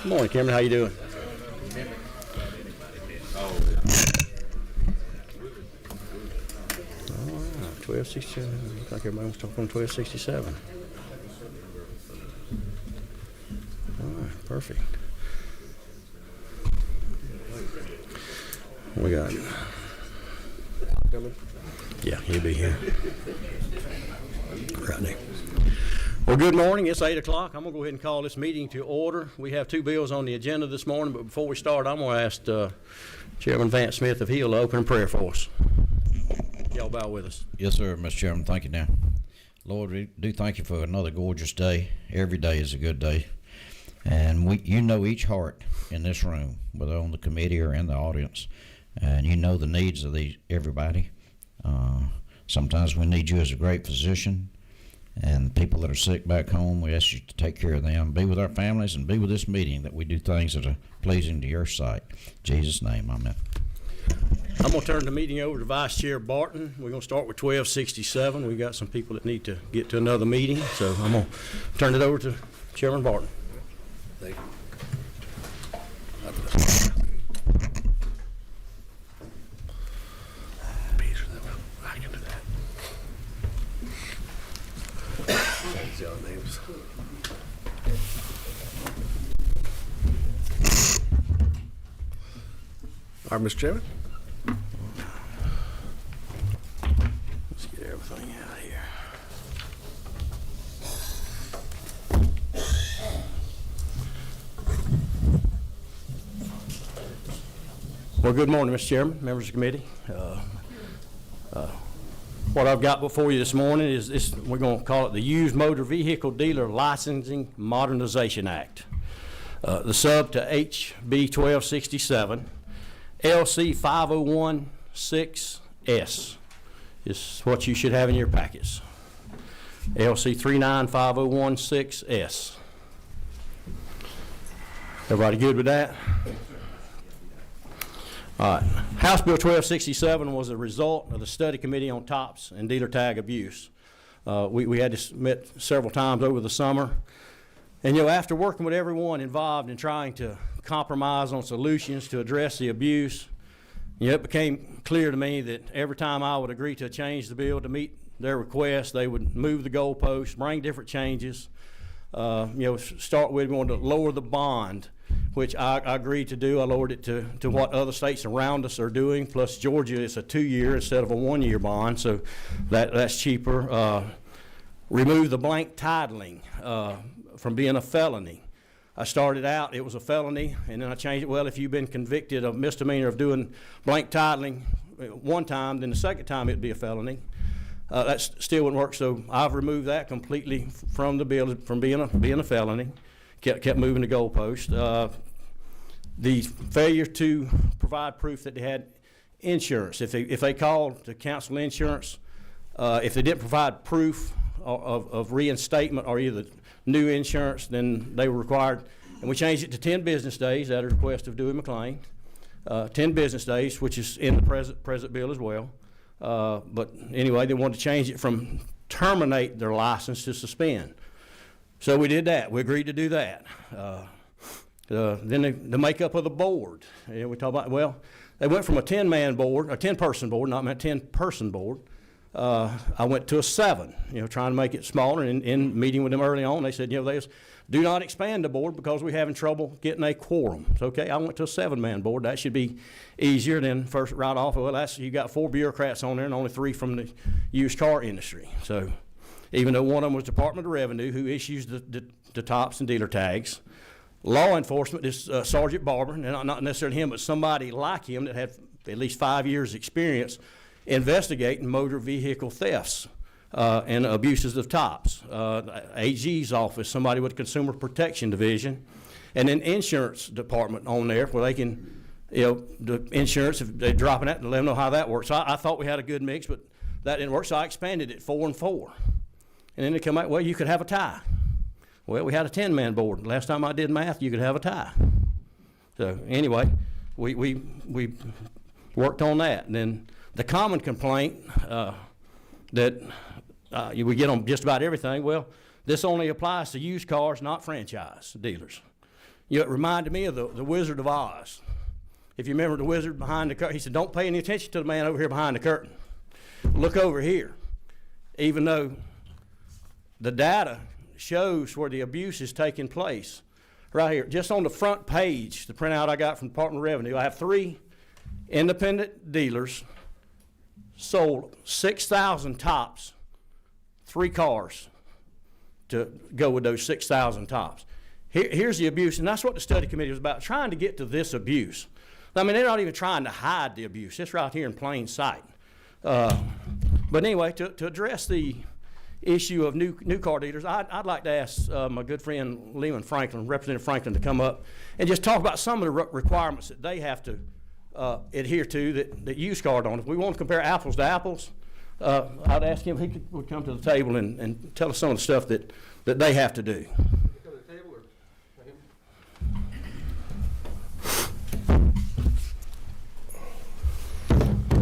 Good morning, Cameron. How you doing? Oh, wow. 1267. Looks like everybody wants to talk on 1267. All right, perfect. We got. Yeah, he'll be here. Right there. Well, good morning. It's 8 o'clock. I'm going to go ahead and call this meeting to order. We have two bills on the agenda this morning, but before we start, I'm going to ask Chairman Vance Smith if he'll open in prayer for us. Y'all bow with us. Yes, sir, Mr. Chairman. Thank you now. Lord, we do thank you for another gorgeous day. Every day is a good day. And you know each heart in this room, whether on the committee or in the audience, and you know the needs of everybody. Sometimes we need you as a great physician, and people that are sick back home, we ask you to take care of them, be with our families, and be with this meeting, that we do things that are pleasing to your sight. In Jesus' name, amen. I'm going to turn the meeting over to Vice Chair Barton. We're going to start with 1267. We've got some people that need to get to another meeting, so I'm going to turn it over to Chairman Barton. Thank you. I can do that. Y'all names. All right, Mr. Chairman. Let's get everything out of here. Well, good morning, Mr. Chairman, members of the committee. What I've got before you this morning is this. We're going to call it the Used Motor Vehicle Dealer Licensing Modernization Act. The sub to HB 1267, LC 5016S is what you should have in your packets. LC 395016S. Everybody good with that? All right. House Bill 1267 was a result of the study committee on TOPS and dealer tag abuse. We had this met several times over the summer. And, after working with everyone involved in trying to compromise on solutions to address the abuse, it became clear to me that every time I would agree to change the bill to meet their request, they would move the goalposts, bring different changes. Start with, we wanted to lower the bond, which I agreed to do. I lowered it to what other states around us are doing, plus Georgia is a 2-year instead of a 1-year bond, so that's cheaper. Remove the blank titling from being a felony. I started out, it was a felony, and then I changed it. Well, if you've been convicted of misdemeanor of doing blank titling one time, then the second time it'd be a felony. That still wouldn't work, so I've removed that completely from the bill, from being a felony. Kept moving the goalpost. The failure to provide proof that they had insurance. If they called to cancel insurance, if they didn't provide proof of reinstatement or either new insurance, then they were required, and we changed it to 10 business days at a request of Dewey McLean. 10 business days, which is in the present bill as well. But anyway, they wanted to change it from terminate their license to suspend. So we did that. We agreed to do that. Then the makeup of the board. We talk about, well, they went from a 10-man board, a 10-person board, not a 10-person board. I went to a 7, trying to make it smaller. And in meeting with them early on, they said, they do not expand the board because we're having trouble getting a quorum. So, okay, I went to a 7-man board. That should be easier than first right off. Well, you got 4 bureaucrats on there and only 3 from the used car industry. So even though one of them was Department of Revenue, who issues the TOPS and dealer tags, law enforcement is Sergeant Barber, and not necessarily him, but somebody like him that had at least 5 years experience investigating motor vehicle thefts and abuses of TOPS. AG's office, somebody with Consumer Protection Division, and then insurance department on there where they can, the insurance, if they're dropping that, let them know how that works. So I thought we had a good mix, but that didn't work, so I expanded it 4 and 4. And then they come out, well, you could have a tie. Well, we had a 10-man board. Last time I did math, you could have a tie. So anyway, we worked on that. And then the common complaint that we get on just about everything, well, this only applies to used cars, not franchise dealers. You know, it reminded me of the Wizard of Oz. If you remember the wizard behind the curtain, he said, don't pay any attention to the man over here behind the curtain. Look over here. Even though the data shows where the abuse is taking place, right here, just on the front page, the printout I got from Department of Revenue, I have 3 independent dealers sold 6,000 tops, 3 cars to go with those 6,000 tops. Here's the abuse, and that's what the study committee was about, trying to get to this abuse. I mean, they're not even trying to hide the abuse. It's right here in plain sight. But anyway, to address the issue of new car dealers, I'd like to ask my good friend Lehman Franklin, Representative Franklin, to come up and just talk about some of the requirements that they have to adhere to that used car don't. If we want to compare apples to apples, I'd ask him if he would come to the table and tell us some of the stuff that they have to do.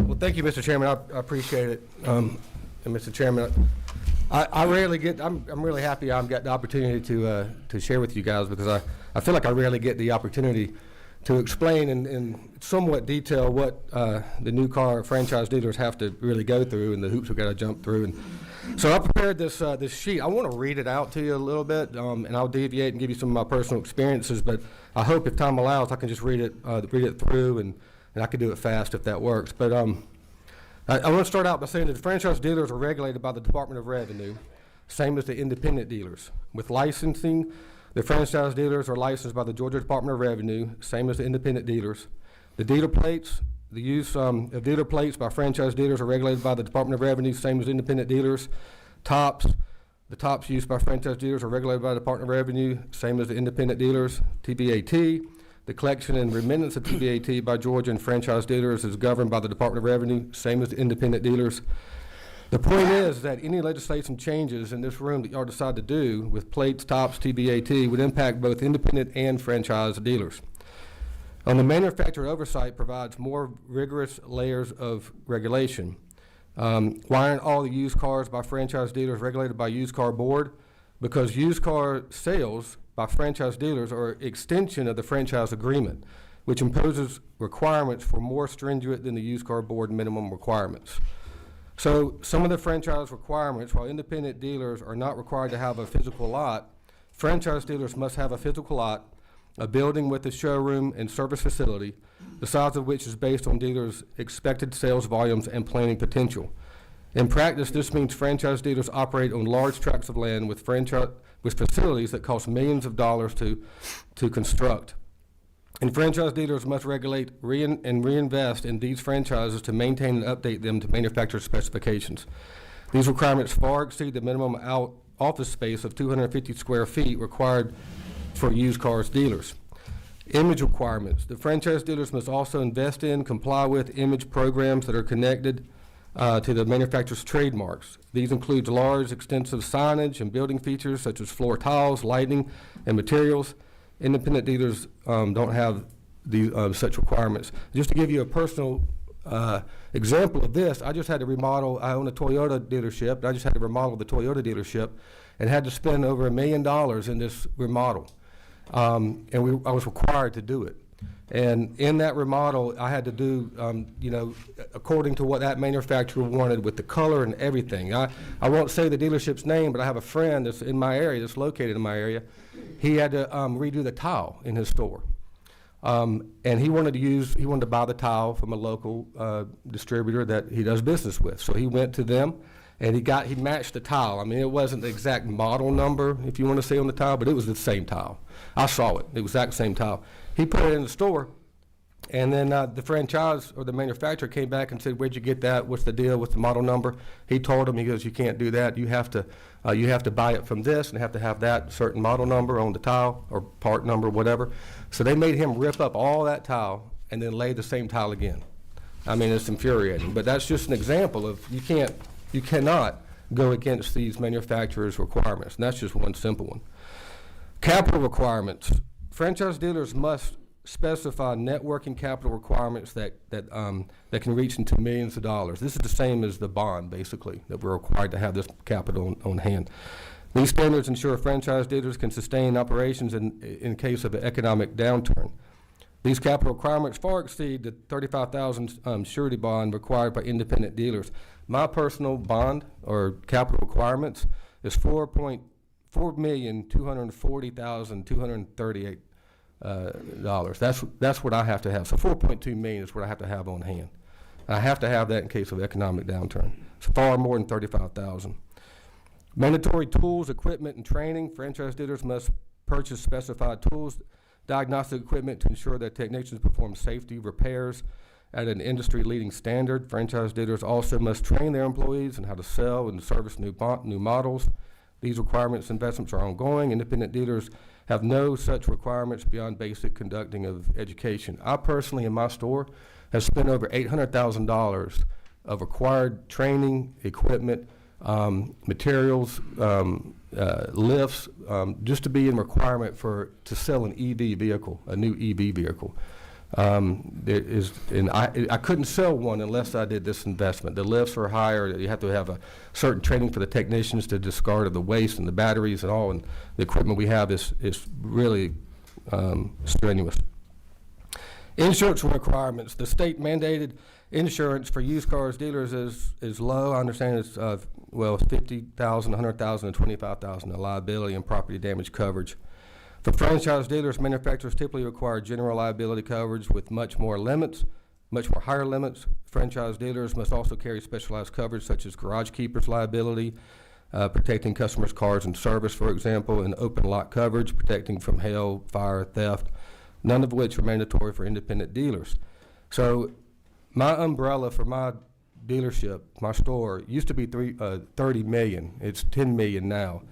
Well, thank you, Mr. Chairman. I appreciate it. And Mr. Chairman, I rarely get. I'm really happy I've got the opportunity to share with you guys, because I feel like I rarely get the opportunity to explain in somewhat detail what the new car franchise dealers have to really go through and the hoops we've got to jump through. And so I prepared this sheet. I want to read it out to you a little bit, and I'll deviate and give you some of my personal experiences. But I hope, if time allows, I can just read it through, and I can do it fast if that works. But I want to start out by saying that the franchise dealers are regulated by the Department of Revenue, same as the independent dealers. With licensing, the franchise dealers are licensed by the Georgia Department of Revenue, same as the independent dealers. The dealer plates, the use of dealer plates by franchise dealers are regulated by the Department of Revenue, same as independent dealers. The tops used by franchise dealers are regulated by the Department of Revenue, same as the independent dealers. TBAT, the collection and remittance of TBAT by Georgia and franchise dealers is governed by the Department of Revenue, same as the independent dealers. The point is that any legislation changes in this room that y'all decide to do with plates, tops, TBAT would impact both independent and franchise dealers. The manufacturer oversight provides more rigorous layers of regulation. Why aren't all the used cars by franchise dealers regulated by Used Car Board? Because used car sales by franchise dealers are an extension of the franchise agreement, which imposes requirements for more stringent than the Used Car Board minimum requirements. So some of the franchise requirements, while independent dealers are not required to have a physical lot, franchise dealers must have a physical lot, a building with a showroom and service facility, the size of which is based on dealers' expected sales volumes and planning potential. In practice, this means franchise dealers operate on large tracts of land with facilities that cost millions of dollars to construct. And franchise dealers must regulate and reinvest in these franchises to maintain and update them to manufacturer specifications. These requirements far exceed the minimum office space of 250 square feet required for used cars dealers. Image requirements. The franchise dealers must also invest in, comply with image programs that are connected to the manufacturer's trademarks. These include large, extensive signage and building features such as floor tiles, lighting, and materials. Independent dealers don't have these such requirements. Just to give you a personal example of this, I just had to remodel. I own a Toyota dealership. And I just had to remodel the Toyota dealership and had to spend over $1 million in this remodel. I was required to do it. And in that remodel, I had to do, according to what that manufacturer wanted with the color and everything. I won't say the dealership's name, but I have a friend that's in my area, that's located in my area. He had to redo the tile in his store. And he wanted to buy the tile from a local distributor that he does business with. So he went to them, and he matched the tile. I mean, it wasn't the exact model number, if you want to say, on the tile, but it was the same tile. I saw it, the exact same tile. He put it in the store, and then the franchise or the manufacturer came back and said, "Where'd you get that? What's the deal? What's the model number?" He told him, he goes, "You can't do that. You have to buy it from this and have to have that certain model number on the tile or part number, whatever." So they made him rip up all that tile and then lay the same tile again. I mean, it's infuriating, but that's just an example of you cannot go against these manufacturers' requirements, and that's just one simple one. Capital requirements. Franchise dealers must specify net working capital requirements that can reach into millions of dollars. This is the same as the bond, basically, that we're required to have this capital on hand. These standards ensure franchise dealers can sustain operations in case of an economic downturn. These capital requirements far exceed the $35,000 surety bond required by independent dealers. My personal bond or capital requirements is $4,240,238. That's what I have to have. So 4.2 million is what I have to have on hand. I have to have that in case of economic downturn. It's far more than 35,000. Mandatory tools, equipment, and training. Franchise dealers must purchase specified tools, diagnostic equipment to ensure that technicians perform safety repairs at an industry-leading standard. Franchise dealers also must train their employees on how to sell and service new models. These requirements and investments are ongoing. Independent dealers have no such requirements beyond basic conducting of education. I personally, in my store, have spent over $800,000 of required training, equipment, materials, lifts, just to be in requirement to sell an EV vehicle, a new EV vehicle. I couldn't sell one unless I did this investment. The lifts are higher. You have to have a certain training for the technicians to discard of the waste and the batteries and all, and the equipment we have is really strenuous. Insurance requirements. The state mandated insurance for used cars dealers is low. I understand it's $50,000, $100,000, and $25,000 in liability and property damage coverage. For franchise dealers, manufacturers typically require general liability coverage with much more higher limits. Franchise dealers must also carry specialized coverage such as garage keepers liability, protecting customers' cars in service, for example, and open lot coverage, protecting from hail, fire, theft, none of which are mandatory for independent dealers. So my umbrella for my dealership, my store, used to be $30 million. It's $10 million now.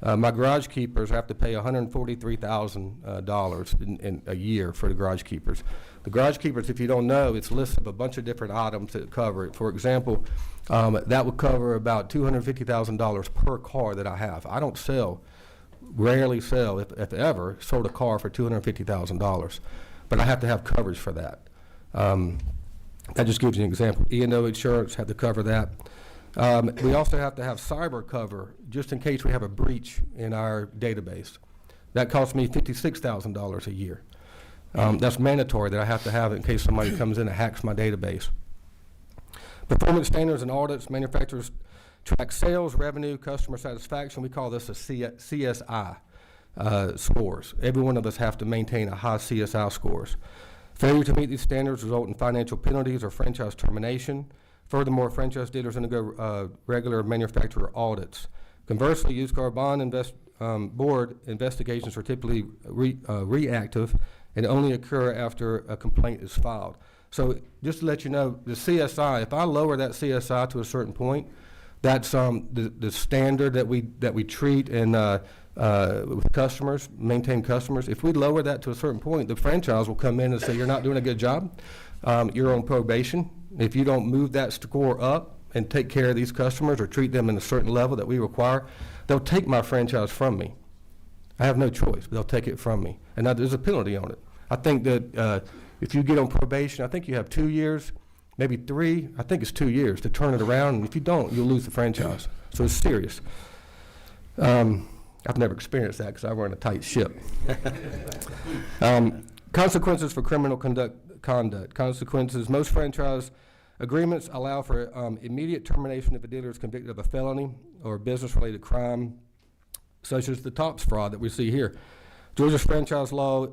My garage keepers have to pay $143,000 in a year for the garage keepers. The garage keepers, if you don't know, it's a list of a bunch of different items that cover it. For example, that would cover about $250,000 per car that I have. I don't rarely sell, if ever, sold a car for $250,000, but I have to have coverage for that. That just gives you an example. E&O insurance had to cover that. We also have to have cyber cover just in case we have a breach in our database. That costs me $56,000 a year. That's mandatory that I have to have it in case somebody comes in and hacks my database. Performance standards and audits. Manufacturers track sales, revenue, customer satisfaction. We call this a CSI scores. Every one of us have to maintain a high CSI scores. Failure to meet these standards result in financial penalties or franchise termination. Furthermore, franchise dealers undergo regular manufacturer audits. Conversely, used car bond board investigations are typically reactive and only occur after a complaint is filed. So just to let you know, the CSI, if I lower that CSI to a certain point, that's the standard that we treat and with customers, maintain customers. If we lower that to a certain point, the franchise will come in and say, you're not doing a good job. You're on probation. If you don't move that score up and take care of these customers or treat them in a certain level that we require, they'll take my franchise from me. I have no choice. They'll take it from me. And now there's a penalty on it. I think that if you get on probation, I think you have 2 years, maybe 3, I think it's 2 years to turn it around. And if you don't, you'll lose the franchise. So it's serious. I've never experienced that because I run a tight ship. Consequences for criminal conduct. Consequences. Most franchise agreements allow for immediate termination if a dealer is convicted of a felony or business-related crime, such as the TOPS fraud that we see here. Georgia's franchise law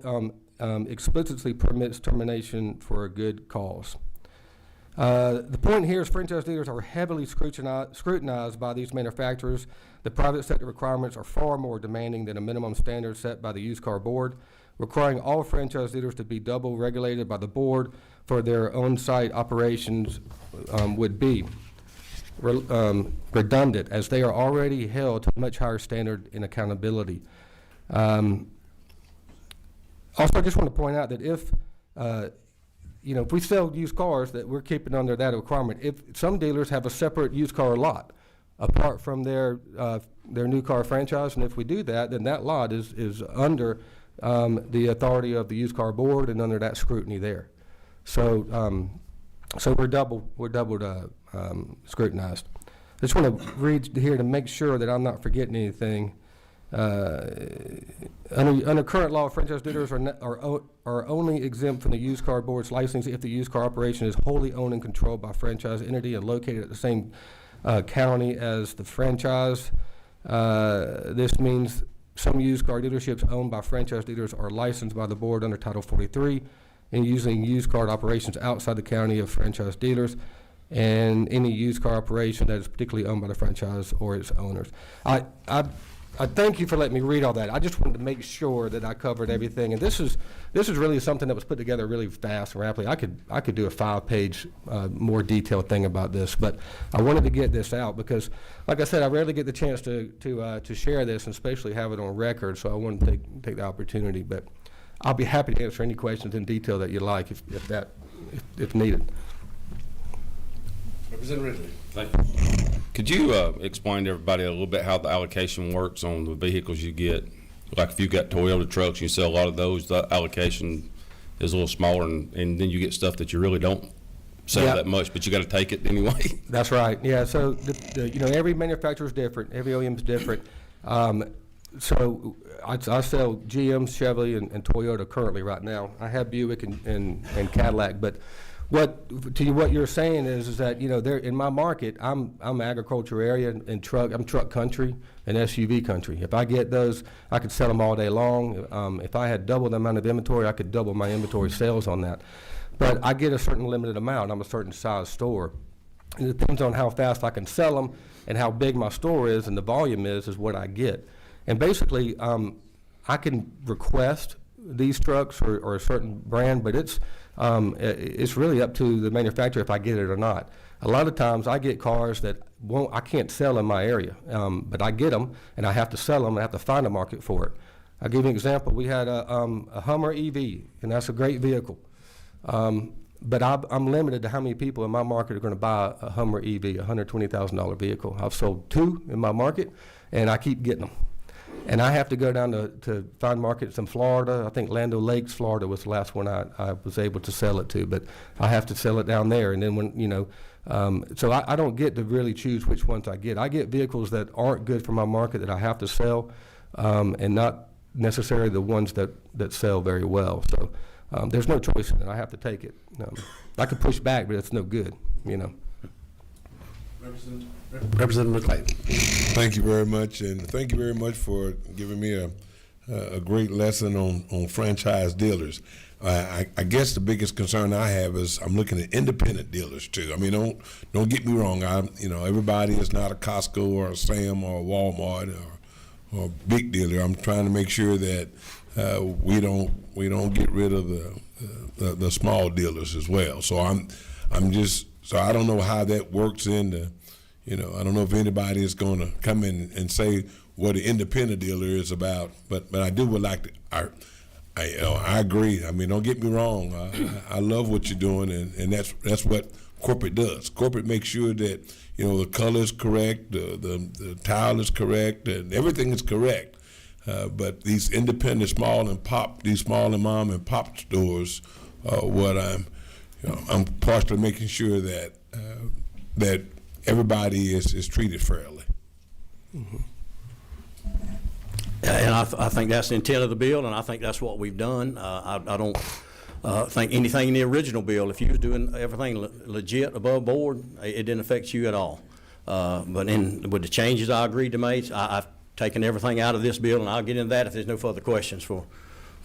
explicitly permits termination for a good cause. The point here is franchise dealers are heavily scrutinized by these manufacturers. The private sector requirements are far more demanding than a minimum standard set by the used car board, requiring all franchise dealers to be double regulated by the board for their on-site operations would be redundant, as they are already held to a much higher standard in accountability. Also, I just want to point out that if we sell used cars, that we're keeping under that requirement. If some dealers have a separate used car lot apart from their new car franchise, and if we do that, then that lot is under the authority of the used car board and under that scrutiny there. So we're doubled scrutinized. I just want to read here to make sure that I'm not forgetting anything. Under current law, franchise dealers are only exempt from the used car board's license if the used car operation is wholly owned and controlled by a franchise entity and located at the same county as the franchise. This means some used car dealerships owned by franchise dealers are licensed by the board under Title 43 and using used car operations outside the county of franchise dealers, and any used car operation that is particularly owned by the franchise or its owners. I thank you for letting me read all that. I just wanted to make sure that I covered everything, and this is really something that was put together really fast and rapidly. I could do a 5-page more detailed thing about this, but I wanted to get this out because, like I said, I rarely get the chance to share this, and especially have it on record. So I wanted to take the opportunity. But I'll be happy to answer any questions in detail that you like, if needed. Representative Ridley. Thank you. Could you explain to everybody a little bit how the allocation works on the vehicles you get? Like if you got Toyota trucks, you sell a lot of those, the allocation is a little smaller, and then you get stuff that you really don't sell that much, but you got to take it anyway. That's right. Yeah. So every manufacturer is different. Every OEM is different. So I sell GM, Chevy, and Toyota currently right now. I have Buick and Cadillac, but what you're saying is that there in my market, I'm agriculture area and I'm truck country and SUV country. If I get those, I could sell them all day long. If I had double the amount of inventory, I could double my inventory sales on that. But I get a certain limited amount. I'm a certain size store. It depends on how fast I can sell them and how big my store is and the volume is what I get. And basically, I can request these trucks or a certain brand, but it's really up to the manufacturer if I get it or not. A lot of times I get cars that I can't sell in my area, but I get them and I have to sell them. I have to find a market for it. I'll give you an example. We had a Hummer EV, and that's a great vehicle. But I'm limited to how many people in my market are going to buy a Hummer EV, a $120,000 vehicle. I've sold 2 in my market, and I keep getting them. And I have to go down to find markets in Florida. I think Land O'Lakes, Florida was the last one I was able to sell it to, but I have to sell it down there. And then so I don't get to really choose which ones I get. I get vehicles that aren't good for my market that I have to sell, and not necessarily the ones that sell very well. So there's no choice in it. I have to take it. I could push back, but it's no good, Representative Clayton. Thank you very much, and thank you very much for giving me a great lesson on franchise dealers. I guess the biggest concern I have is I'm looking at independent dealers too. I mean, don't get me wrong. Everybody is not a Costco or a Sam or a Walmart or a big dealer. I'm trying to make sure that we don't get rid of the small dealers as well. So so I don't know how that works into. I don't know if anybody is going to come in and say what an independent dealer is about, but I would like to. I agree. I mean, don't get me wrong. I love what you're doing, and that's what corporate does. Corporate makes sure that the color is correct, the tile is correct, and everything is correct. But these independent small and mom and pop stores, what I'm partially making sure that everybody is treated fairly. Mm-hmm. And I think that's the intent of the bill, and I think that's what we've done. I don't think anything in the original bill, if you was doing everything legit above board, it didn't affect you at all. But with the changes I agreed to make, I've taken everything out of this bill, and I'll get into that if there's no further questions for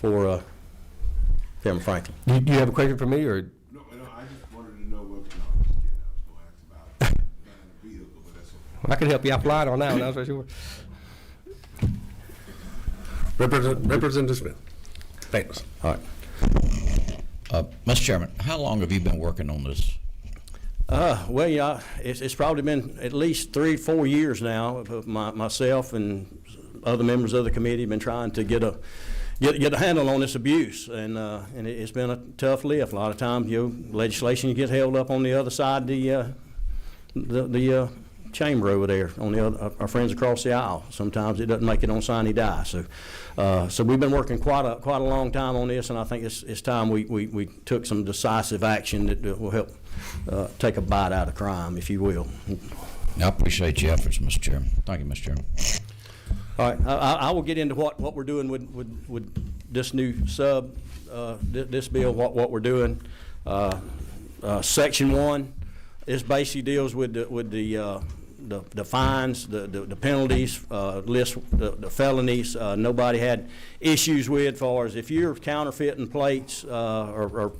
Chairman Franklin. Do you have a question for me, or? No, I just wanted to know what I was going to ask about the vehicle, but that's okay. I can help you out flying on that one, that's for sure. Representative Smith. Thanks. All right. Mr. Chairman, how long have you been working on this? Well, yeah, it's probably been at least 3-4 years now. Myself and other members of the committee have been trying to get a handle on this abuse, and it's been a tough lift. A lot of times, legislation gets held up on the other side of the chamber over there, on the other, our friends across the aisle. Sometimes it doesn't make it on sine die. So we've been working quite a long time on this, and I think it's time we took some decisive action that will help take a bite out of crime, if you will. I appreciate your efforts, Mr. Chairman. Thank you, Mr. Chairman. All right, I will get into what we're doing with this new sub, this bill, what we're doing. Section 1, this basically deals with the fines, the penalties, list the felonies. Nobody had issues with, as far as if you're counterfeiting plates or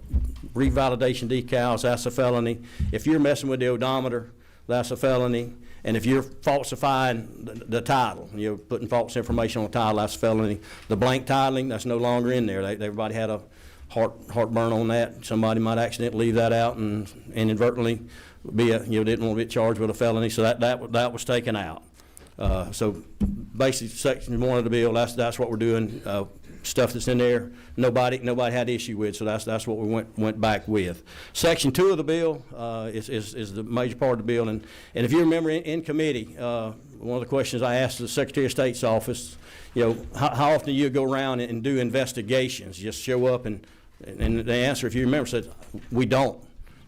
revalidation decals, that's a felony. If you're messing with the odometer, that's a felony. And if you're falsifying the title, you're putting false information on the title, that's a felony. The blank titling, that's no longer in there. Everybody had a heartburn on that. Somebody might accidentally leave that out and inadvertently didn't want to be charged with a felony, so that was taken out. So basically, Section 1 of the bill, that's what we're doing. Stuff that's in there, nobody had issue with, so that's what we went back with. Section 2 of the bill is the major part of the bill, and if you remember in committee, one of the questions I asked the Secretary of State's office, how often do you go around and do investigations? Just show up and the answer, if you remember, said we don't.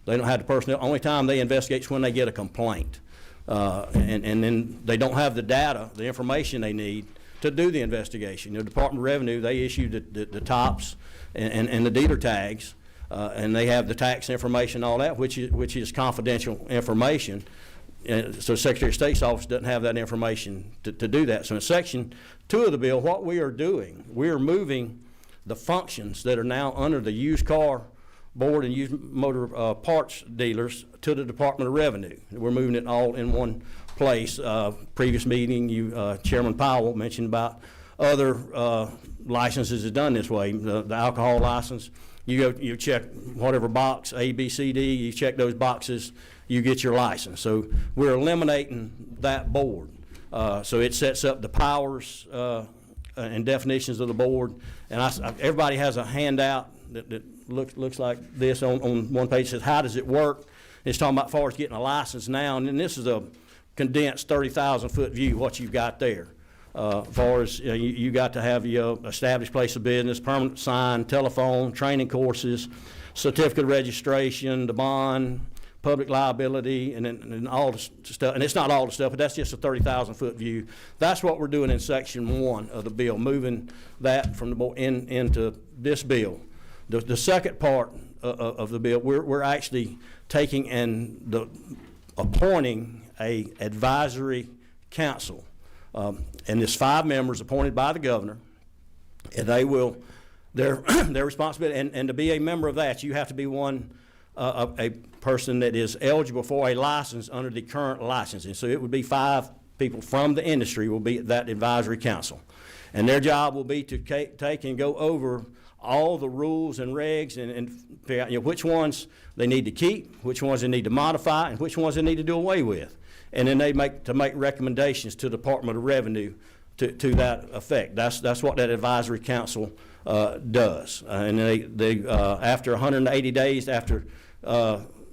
They don't have the personnel. Only time they investigate is when they get a complaint, and then they don't have the data, the information they need to do the investigation. The Department of Revenue, they issue the tops and the dealer tags, and they have the tax information, all that, which is confidential information. So Secretary of State's office doesn't have that information to do that. So in Section 2 of the bill, what we are doing, we are moving the functions that are now under the used car board and used motor parts dealers to the Department of Revenue. We're moving it all in one place. Previous meeting, Chairman Powell mentioned about other licenses is done this way. The alcohol license, you check whatever box, A, B, C, D, you check those boxes, you get your license. So we're eliminating that board. So it sets up the powers and definitions of the board. And everybody has a handout that looks like this on one page. It says, how does it work? It's talking about as far as getting a license now, and then this is a condensed 30,000-foot view, what you've got there. As far as you got to have your established place of business, permanent sign, telephone, training courses, certificate of registration, the bond, public liability, and all the stuff. And it's not all the stuff, but that's just a 30,000-foot view. That's what we're doing in Section 1 of the bill, moving that from the board into this bill. The second part of the bill, we're actually taking and appointing a advisory council. And there's 5 members appointed by the governor, and their responsibility, and to be a member of that, you have to be a person that is eligible for a license under the current licensing. So it would be 5 people from the industry will be that advisory council. And their job will be to take and go over all the rules and regs and figure out which ones they need to keep, which ones they need to modify, and which ones they need to do away with. And then they make recommendations to the Department of Revenue to that effect. That's what that advisory council does. And they after 180 days after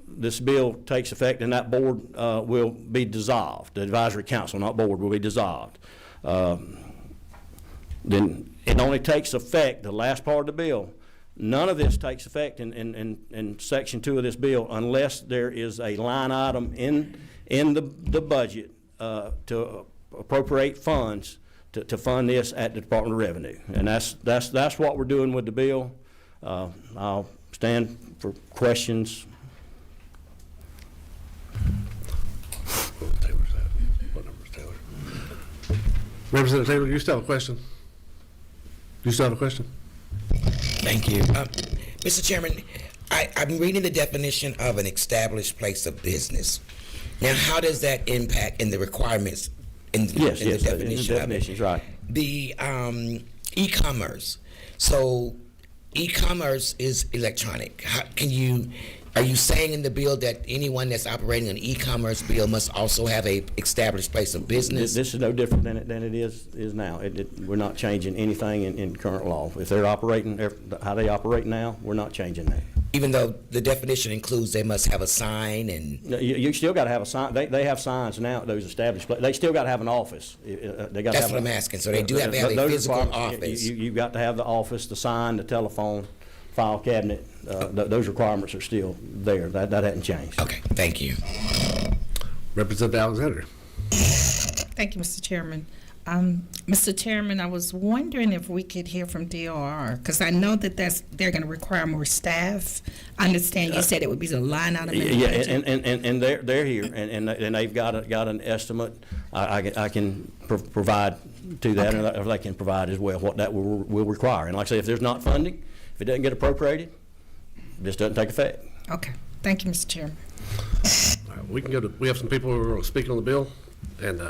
this bill takes effect, and that board will be dissolved. The advisory council, not board, will be dissolved. Then it only takes effect, the last part of the bill, none of this takes effect in Section 2 of this bill unless there is a line item in the budget to appropriate funds to fund this at the Department of Revenue. And that's what we're doing with the bill. I'll stand for questions. What number is Taylor? Representative Taylor, you still have a question? You still have a question? Thank you. Mr. Chairman, I'm reading the definition of an established place of business. Now, how does that impact in the requirements in the definition of it? Right. The e-commerce. So e-commerce is electronic. Are you saying in the bill that anyone that's operating an e-commerce bill must also have a established place of business? This is no different than it is now. We're not changing anything in current law. If they're operating, how they operate now, we're not changing that. Even though the definition includes they must have a sign and... You still got to have a sign. They have signs now at those established places. They still got to have an office. That's what I'm asking. So they do have to have a physical office. You've got to have the office, the sign, the telephone, file cabinet. Those requirements are still there. That hadn't changed. Okay, thank you. Representative Alexander. Thank you, Mr. Chairman. Mr. Chairman, I was wondering if we could hear from DOR, because I know that they're going to require more staff. I understand you said it would be a line item. In the Yeah, budget. and they're here, and they've got an estimate. I can provide to that, and if they can provide as well what that will require. And like I say, if there's not funding, if it doesn't get appropriated, this doesn't take effect. Okay. Thank you, Mr. Chairman. All right, we can go to, we have some people who are speaking on the bill, and,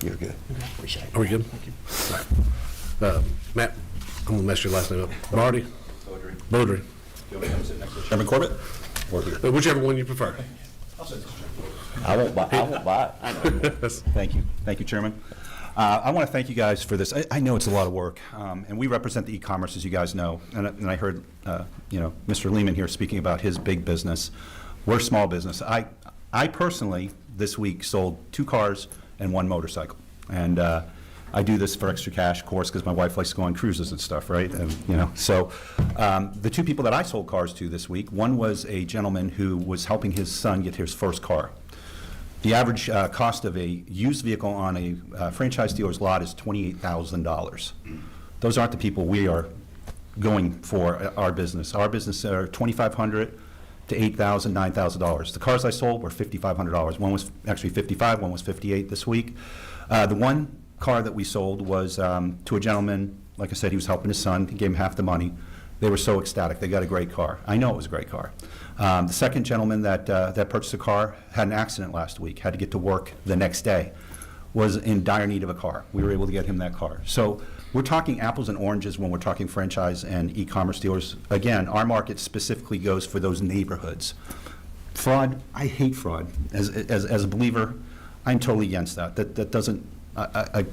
You're good. Appreciate it. are we good? Thank you. All right. Matt, I'm gonna mess your last name up. Barty? Beaudry. Chairman Corbett? Whichever one you prefer. I won't buy it. Thank you, Chairman. I want to thank you guys for this. I know it's a lot of work, and we represent the e-commerce, as you guys know. And I heard, Mr. Lehman here speaking about his big business. We're small business. I personally, this week, sold 2 cars and 1 motorcycle. And I do this for extra cash, of course, because my wife likes to go on cruises and stuff, right? So the 2 people that I sold cars to this week, one was a gentleman who was helping his son get his first car. The average cost of a used vehicle on a franchise dealer's lot is $28,000. Those aren't the people we are going for our business. Our business are $2,500 to $8,000, $9,000. The cars I sold were $5,500. One was actually $55,000, one was $58,000 this week. The one car that we sold was to a gentleman. Like I said, he was helping his son. He gave him half the money. They were so ecstatic. They got a great car. I know it was a great car. The second gentleman that purchased a car had an accident last week, had to get to work the next day, was in dire need of a car. We were able to get him that car. So we're talking apples and oranges when we're talking franchise and e-commerce dealers. Again, our market specifically goes for those neighborhoods. Fraud, I hate fraud. As a believer, I'm totally against that. That doesn't, I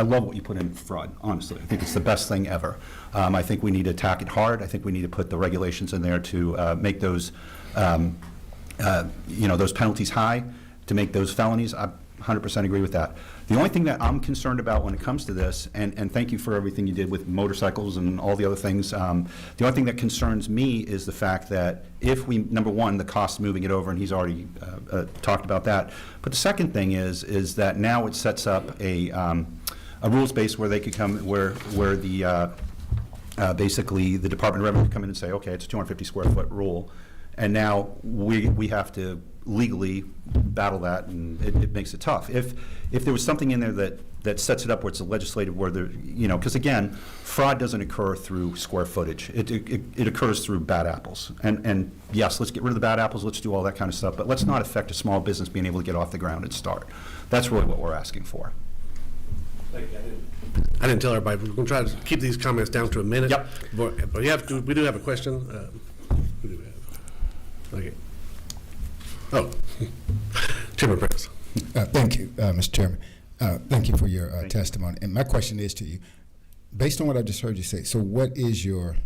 love what you put in fraud, honestly. I think it's the best thing ever. I think we need to attack it hard. I think we need to put the regulations in there to make those, those penalties high, to make those felonies. I 100% agree with that. The only thing that I'm concerned about when it comes to this, and thank you for everything you did with motorcycles and all the other things, the only thing that concerns me is the fact that if we, number one, the cost of moving it over, and he's already talked about that, but the second thing is that now it sets up a rules base where they could come, where the basically the Department of Revenue could come in and say, okay, it's a 250 square foot rule, and now we have to legally battle that, and it makes it tough. If there was something in there that sets it up where it's a legislative, where there, because again, fraud doesn't occur through square footage. It occurs through bad apples. And yes, let's get rid of the bad apples, let's do all that kind of stuff, but let's not affect a small business being able to get off the ground and start. That's really what we're asking for. I didn't tell everybody, we're going to try to keep these comments down to a minute. Yep. But we do have a question. Who do we have? Okay. Oh, Chairman Prince. Thank you, Mr. Chairman. Thank you for your testimony. And my question is to you, based on what I just heard you say, so what is your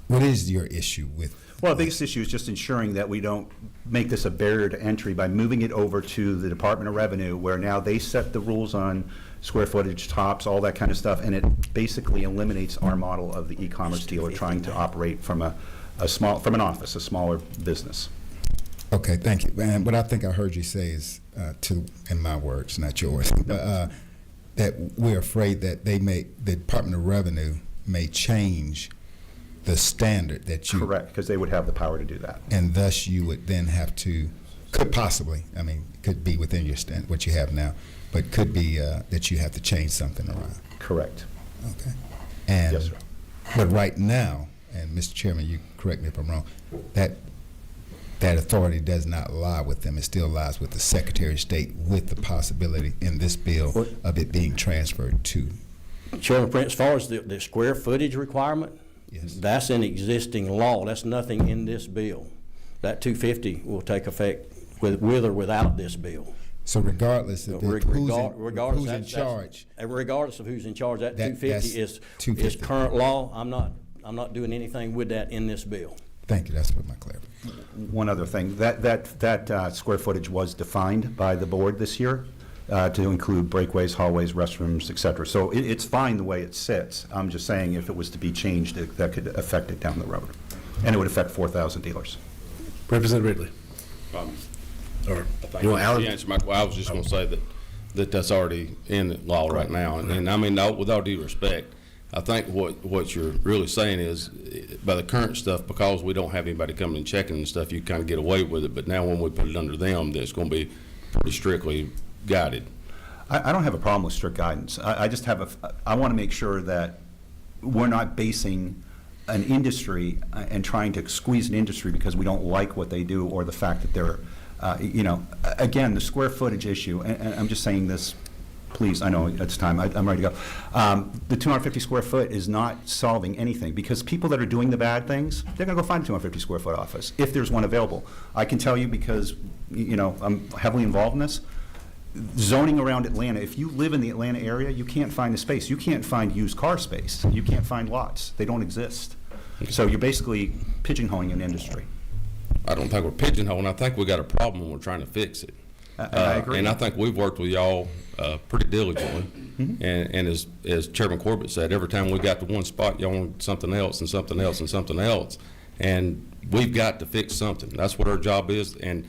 issue with? Well, the biggest issue is just ensuring that we don't make this a barrier to entry by moving it over to the Department of Revenue, where now they set the rules on square footage, tops, all that kind of stuff, and it basically eliminates our model of the e-commerce dealer trying to operate from an office, a smaller business. Okay, thank you. And what I think I heard you say is, in my words, not yours, but, that we're afraid that the Department of Revenue may change the standard that you... Correct, because they would have the power to do that. And thus you would then have to, could be within your what you have now, but could be that you have to change something around. Correct. Okay. And, Yes, sir. But right now, and Mr. Chairman, you correct me if I'm wrong, that authority does not lie with them. It still lies with the Secretary of State, with the possibility in this bill of it being transferred to. Chairman Prince, as far as the square footage requirement, Yes. that's an existing law. That's nothing in this bill. That 250 will take effect with or without this bill. So regardless of who's in charge, Regardless of who's in charge, that 250 that's is 250. current law. I'm not doing anything with that in this bill. Thank you. That's what my clarity. One other thing, that square footage was defined by the board this year to include breakways, hallways, restrooms, et cetera. So it's fine the way it sits. I'm just saying if it was to be changed, that could affect it down the road. And it would affect 4,000 dealers. Representative Ridley. Or, you want Alan? You answered my, I was just gonna say that's already in the law right now. And I mean, with all due respect, I think what you're really saying is, by the current stuff, because we don't have anybody coming and checking and stuff, you kind of get away with it. But now when we put it under them, then it's going to be pretty strictly guided. I don't have a problem with strict guidance. I just have I want to make sure that we're not basing an industry and trying to squeeze an industry because we don't like what they do, or the fact that they're, again, the square footage issue, and I'm just saying this, please, I know it's time, I'm ready to go. The 250 square foot is not solving anything, because people that are doing the bad things, they're going to go find a 250 square foot office, if there's one available. I can tell you, because, I'm heavily involved in this, zoning around Atlanta, if you live in the Atlanta area, you can't find the space. You can't find used car space. You can't find lots. They don't exist. So you're basically pigeonholing an industry. I don't think we're pigeonholing. I think we got a problem and we're trying to fix it. I agree. And I think we've worked with y'all pretty diligently. Mm-hmm. And as Chairman Corbett said, every time we got to one spot, y'all want something else and something else and something else. And we've got to fix something. That's what our job is. And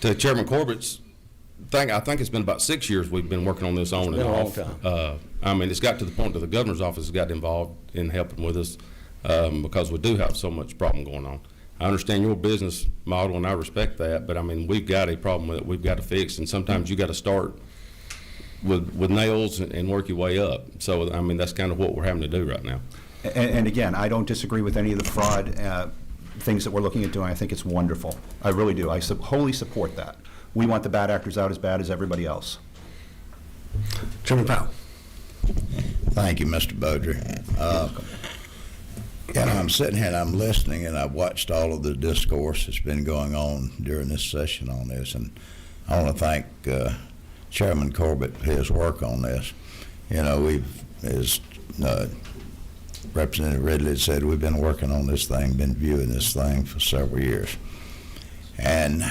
to Chairman Corbett's thing, I think it's been about 6 years we've been working on this on and off. Been a long time. I mean, it's got to the point that the governor's office has got involved in helping with us because we do have so much problem going on. I understand your business model, and I respect that, but I mean, we've got a problem with it we've got to fix, and sometimes you got to start with nails and work your way up. So, I mean, that's kind of what we're having to do right now. And again, I don't disagree with any of the fraud things that we're looking at doing. I think it's wonderful. I really do. I wholly support that. We want the bad actors out as bad as everybody else. Chairman Powell. Thank you, Mr. Beaudry. I'm sitting here and I'm listening, and I've watched all of the discourse that's been going on during this session on this, and I want to thank Chairman Corbett for his work on this. As Representative Ridley said, we've been working on this thing, been viewing this thing for several years. And,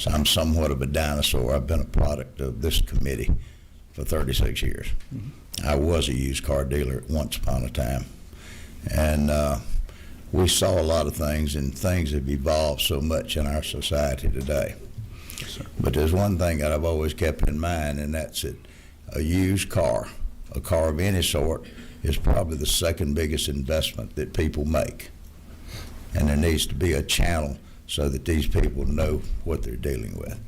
I'm somewhat of a dinosaur. I've been a product of this committee for 36 years. Mm-hmm. I was a used car dealer once upon a time. And we saw a lot of things, and things have evolved so much in our society today. Yes, but there's one thing that I've always kept in mind, and that's that a used car, a car of any sort, is probably the second biggest investment that people make. And there needs to be a channel so that these people know what they're dealing with.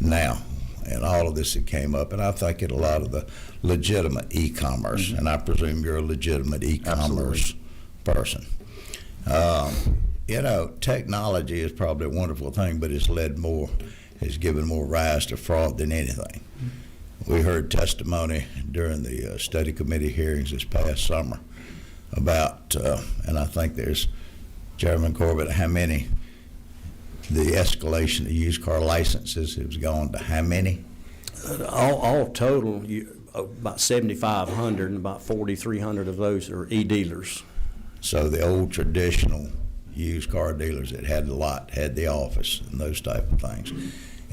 Now, and all of this that came up, and I think a lot of the legitimate e-commerce, mm-hmm. and I presume you're a legitimate e-commerce person. Technology is probably a wonderful thing, but it's given more rise to fraud than anything. Mm-hmm. We heard testimony during the study committee hearings this past summer about, and I think there's, Chairman Corbett, how many, the escalation of used car licenses has gone to how many? All total, about 7,500, and about 4,300 of those are e-dealers. So the old traditional used car dealers that had the lot, had the office, and those type of things.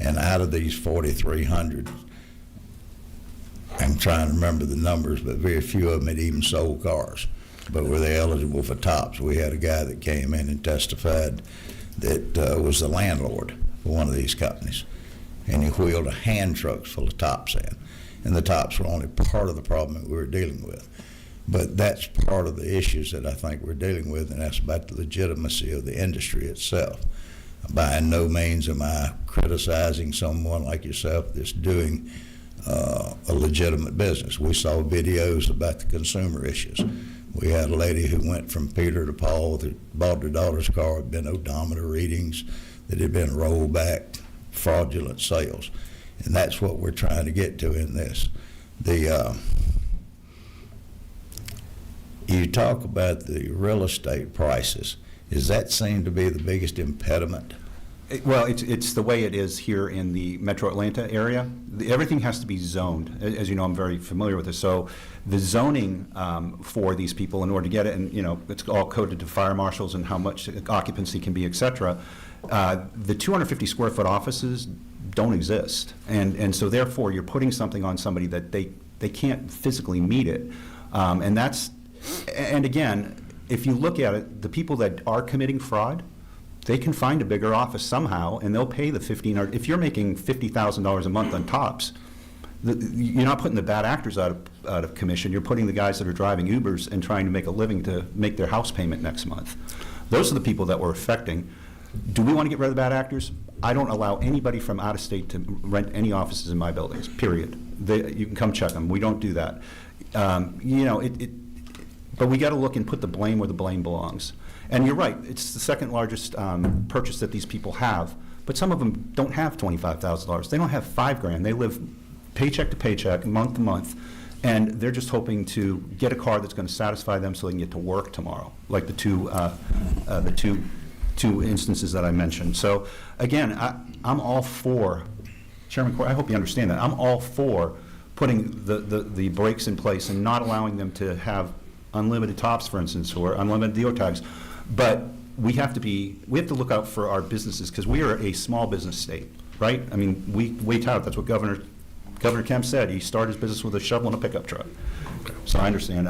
And out of these 4,300, I'm trying to remember the numbers, but very few of them had even sold cars. But were they eligible for tops? We had a guy that came in and testified that was the landlord for one of these companies, and he wheeled a hand truck full of tops in, and the tops were only part of the problem that we were dealing with. But that's part of the issues that I think we're dealing with, and that's about the legitimacy of the industry itself. By no means am I criticizing someone like yourself that's doing a legitimate business. We saw videos about the consumer issues. We had a lady who went from Peter to Paul that bought her daughter's car, had been odometer readings that had been rolled back, fraudulent sales. And that's what we're trying to get to in this. You talk about the real estate prices. Does that seem to be the biggest impediment? Well, it's the way it is here in the Metro Atlanta area. Everything has to be zoned. As you know, I'm very familiar with this. So the zoning for these people, in order to get it, and it's all coded to fire marshals and how much occupancy can be, et cetera. The 250 square foot offices don't exist, and so therefore you're putting something on somebody that they can't physically meet it, and again, if you look at it, the people that are committing fraud, they can find a bigger office somehow, and they'll pay the 15, or if you're making $50,000 a month on tops, you're not putting the bad actors out of commission. You're putting the guys that are driving Ubers and trying to make a living to make their house payment next month. Those are the people that we're affecting. Do we want to get rid of the bad actors? I don't allow anybody from out of state to rent any offices in my buildings, period. You can come check them. We don't do that. But we got to look and put the blame where the blame belongs. And you're right, it's the second largest purchase that these people have, but some of them don't have $25,000. They don't have $5,000. They live paycheck to paycheck, month to month, and they're just hoping to get a car that's going to satisfy them so they can get to work tomorrow, like the two instances that I mentioned. So again, I'm all for, Chairman Corey, I hope you understand that, I'm all for putting the brakes in place and not allowing them to have unlimited tops, for instance, or unlimited dealer tags. But we have to look out for our businesses, because we are a small business state, right? I mean, we wait out. That's what Governor Kemp said. He started his business with a shovel and a pickup truck. So I understand.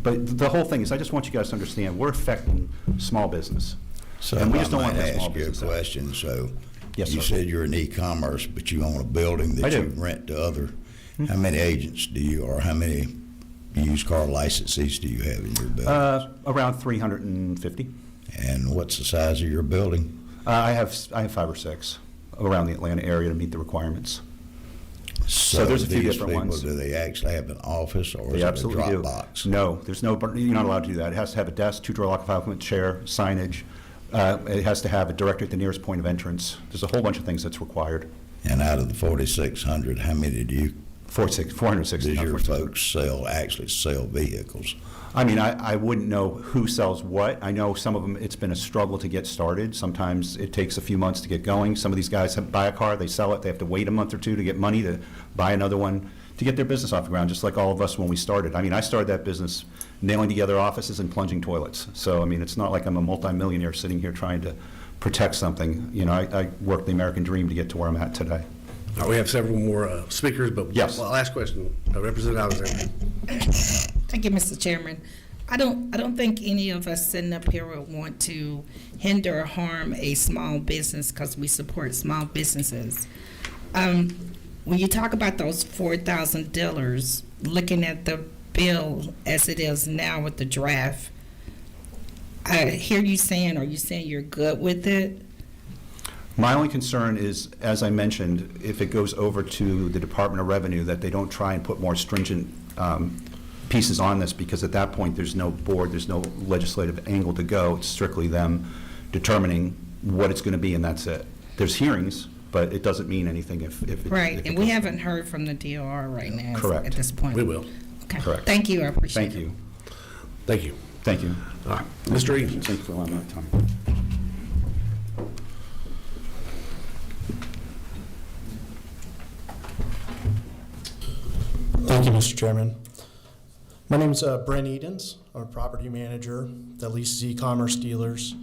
But the whole thing is, I just want you guys to understand, we're affecting small business. So and we I just don't want might to have small ask you a business out. question. So Yes, you sir. said you're in e-commerce, but you own a building I that do. you rent to other. How many agents do you, or how many used car licensees do you have in your building? Around 350. And what's the size of your building? I have 5 or 6 around the Atlanta area to meet the requirements. So there's a few these different people, ones. do they actually have an office, or They is it a absolutely do. Dropbox? No, you're not allowed to do that. It has to have a desk, 2-drawer lock filing chair, signage. It has to have a director at the nearest point of entrance. There's a whole bunch of things that's required. And out of the 4,600, how many do you, 460. does not your 460. folks actually sell vehicles? I mean, I wouldn't know who sells what. I know some of them, it's been a struggle to get started. Sometimes it takes a few months to get going. Some of these guys buy a car, they sell it, they have to wait a month or two to get money to buy another one, to get their business off the ground, just like all of us when we started. I mean, I started that business nailing together offices and plunging toilets. So, I mean, it's not like I'm a multimillionaire sitting here trying to protect something. You know, I worked the American dream to get to where I'm at today. We have several more speakers, but Yes. last question, Representative Alexander. Thank you, Mr. Chairman. I don't think any of us sitting up here would want to hinder or harm a small business because we support small businesses. When you talk about those 4,000 dealers, looking at the bill as it is now with the draft, I hear you saying, are you saying you're good with it? My only concern is, as I mentioned, if it goes over to the Department of Revenue, that they don't try and put more stringent pieces on this, because at that point, there's no board, there's no legislative angle to go. It's strictly them determining what it's going to be, and that's it. There's hearings, but it doesn't mean anything if it... Right, if it and we goes- haven't heard from the DOR right now Correct. at this point. We will. Okay. Correct. Thank you, I appreciate it. Thank you. Thank you. Thank you. All right, Mr. Eads. Thank you for allowing me time. Thank you, Mr. Chairman. My name is Brent Edens. I'm a property manager that leases e-commerce dealers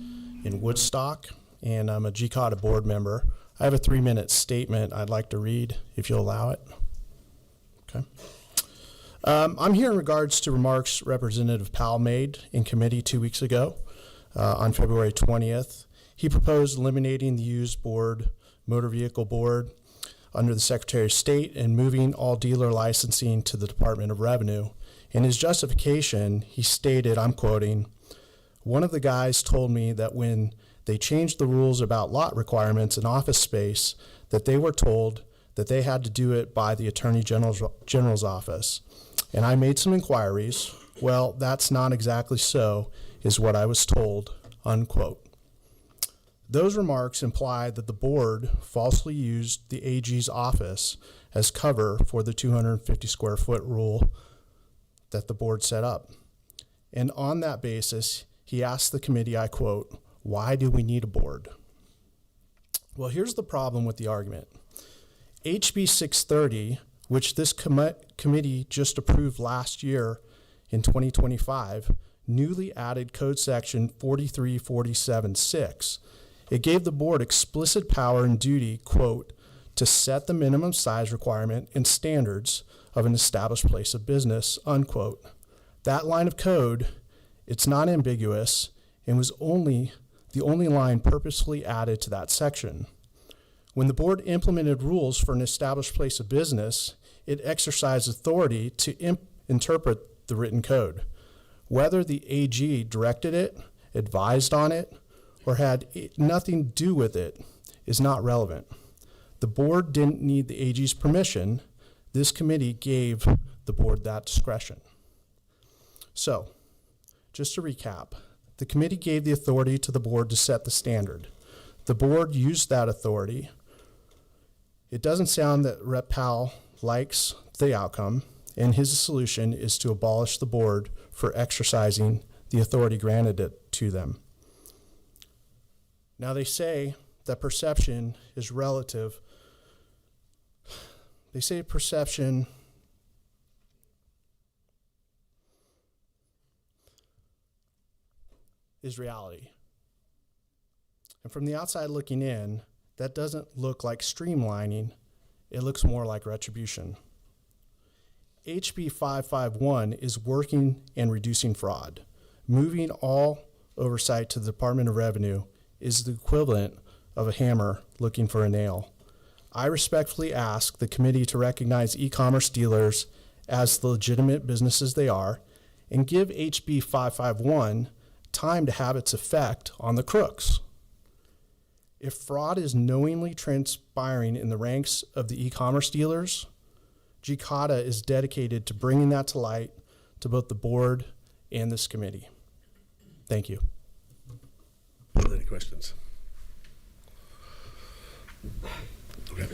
in Woodstock, and I'm a GCOTA board member. I have a 3-minute statement I'd like to read, if you'll allow it. Okay. I'm here in regards to remarks Representative Powell made in committee 2 weeks ago on February 20th. He proposed eliminating the used board, motor vehicle board, under the Secretary of State and moving all dealer licensing to the Department of Revenue. In his justification, he stated, I'm quoting, "One of the guys told me that when they changed the rules about lot requirements in office space, that they were told that they had to do it by the Attorney General's office. And I made some inquiries. Well, that's not exactly so, is what I was told," unquote. Those remarks imply that the board falsely used the AG's office as cover for the 250 square foot rule that the board set up. And on that basis, he asked the committee, I quote, "Why do we need a board?" Well, here's the problem with the argument. HB 630, which this committee just approved last year in 2025, newly added code section 4347.6. It gave the board explicit power and duty, quote, "to set the minimum size requirement and standards of an established place of business," unquote. That line of code, it's not ambiguous and was only the only line purposefully added to that section. When the board implemented rules for an established place of business, it exercised authority to interpret the written code. Whether the AG directed it, advised on it, or had nothing to do with it is not relevant. The board didn't need the AG's permission. This committee gave the board that discretion. So, just to recap, the committee gave the authority to the board to set the standard. The board used that authority. It doesn't sound that Rep. Powell likes the outcome, and his solution is to abolish the board for exercising the authority granted it to them. Now they say that perception is relative. They say perception is reality. And from the outside looking in, that doesn't look like streamlining, it looks more like retribution. HB 551 is working and reducing fraud. Moving all oversight to the Department of Revenue is the equivalent of a hammer looking for a nail. I respectfully ask the committee to recognize e-commerce dealers as the legitimate businesses they are and give HB 551 time to have its effect on the crooks. If fraud is knowingly transpiring in the ranks of the e-commerce dealers, GCATA is dedicated to bringing that to light to both the board and this committee. Thank you. Any questions? Okay.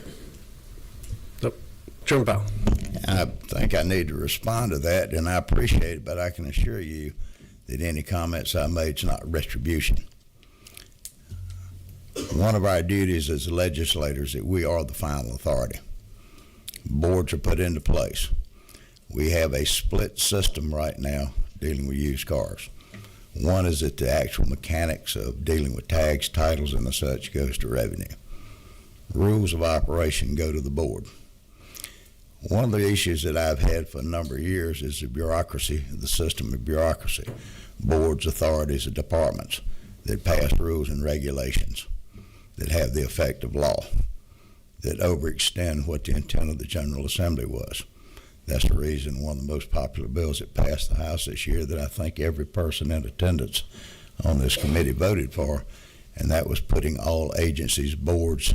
Nope. Chairman Powell. I think I need to respond to that, and I appreciate it, but I can assure you that any comments I made is not retribution. One of our duties as legislators is that we are the final authority. Boards are put into place. We have a split system right now dealing with used cars. One is that the actual mechanics of dealing with tags, titles, and the such goes to revenue. Rules of operation go to the board. One of the issues that I've had for a number of years is the bureaucracy, the system of bureaucracy, boards, authorities, and departments that pass rules and regulations that have the effect of law, that overextend what the intent of the General Assembly was. That's the reason one of the most popular bills that passed the House this year that I think every person in attendance on this committee voted for, and that was putting all agencies, boards,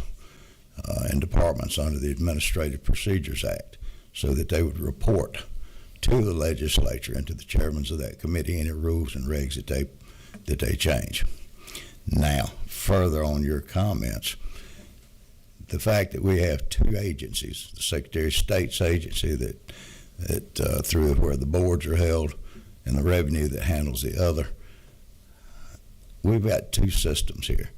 and departments under the Administrative Procedures Act so that they would report to the legislature and to the chairmen of that committee any rules and regs that they change. Now, further on your comments, the fact that we have two agencies, the Secretary of State's agency that through where the boards are held and the revenue that handles the other, we've got two systems here,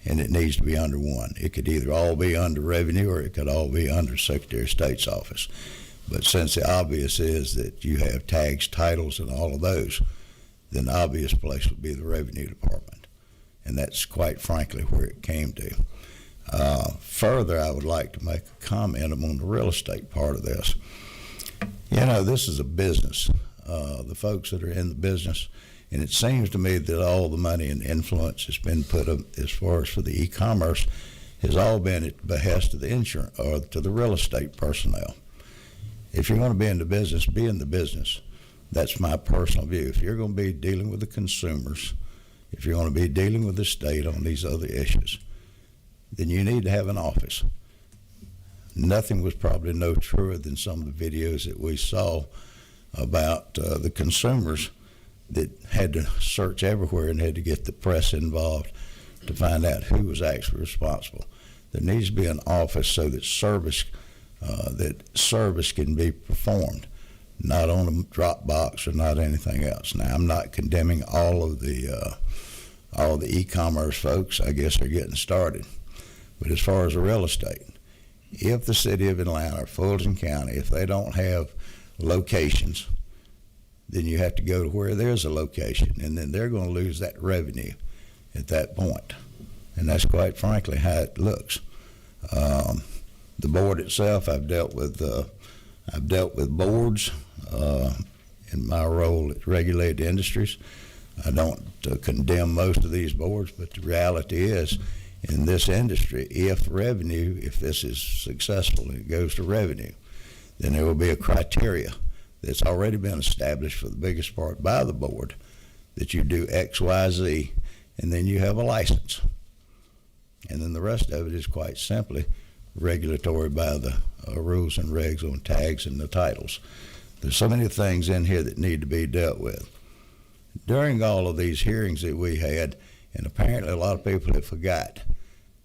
and it needs to be under one. It could either all be under revenue or it could all be under Secretary of State's office. But since the obvious is that you have tags, titles, and all of those, then the obvious place would be the Revenue Department. And that's quite frankly where it came to. Further, I would like to make a comment on the real estate part of this. You know, this is a business. The folks that are in the business, and it seems to me that all the money and influence has been put up as far as for the e-commerce has all been at the behest of the insurance or to the real estate personnel. If you're going to be in the business, be in the business. That's my personal view. If you're going to be dealing with the consumers, if you're going to be dealing with the state on these other issues, then you need to have an office. Nothing was probably no truer than some of the videos that we saw about the consumers that had to search everywhere and had to get the press involved to find out who was actually responsible. There needs to be an office so that service can be performed, not on a Dropbox or not anything else. Now, I'm not condemning all of the e-commerce folks. I guess they're getting started. But as far as the real estate, if the city of Atlanta or Fulton County, if they don't have locations, then you have to go to where there's a location, and then they're going to lose that revenue at that point. And that's quite frankly how it looks. The board itself, I've dealt with boards in my role at Regulated Industries. I don't condemn most of these boards, but the reality is, in this industry, if this is successful and it goes to revenue, then there will be a criteria that's already been established for the biggest part by the board that you do X, Y, Z, and then you have a license. And then the rest of it is quite simply regulatory by the rules and regs on tags and the titles. There's so many things in here that need to be dealt with. During all of these hearings that we had, and apparently a lot of people have forgot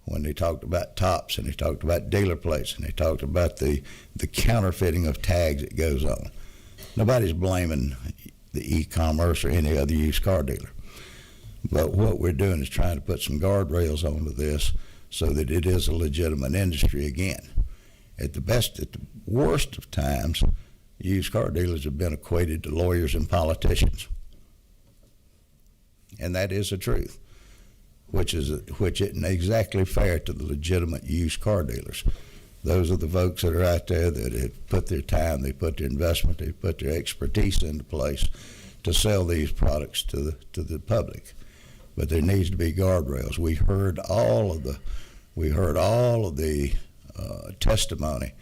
when they talked about tops and they talked about dealer plates and they talked about the counterfeiting of tags that goes on. Nobody's blaming the e-commerce or any other used car dealer. But what we're doing is trying to put some guardrails onto this so that it is a legitimate industry again. At the worst of times, used car dealers have been equated to lawyers and politicians. And that is the truth, which isn't exactly fair to the legitimate used car dealers. Those are the folks that are out there that have put their time, they put their investment, they put their expertise into place to sell these products to the public. But there needs to be guardrails. We heard all of the testimony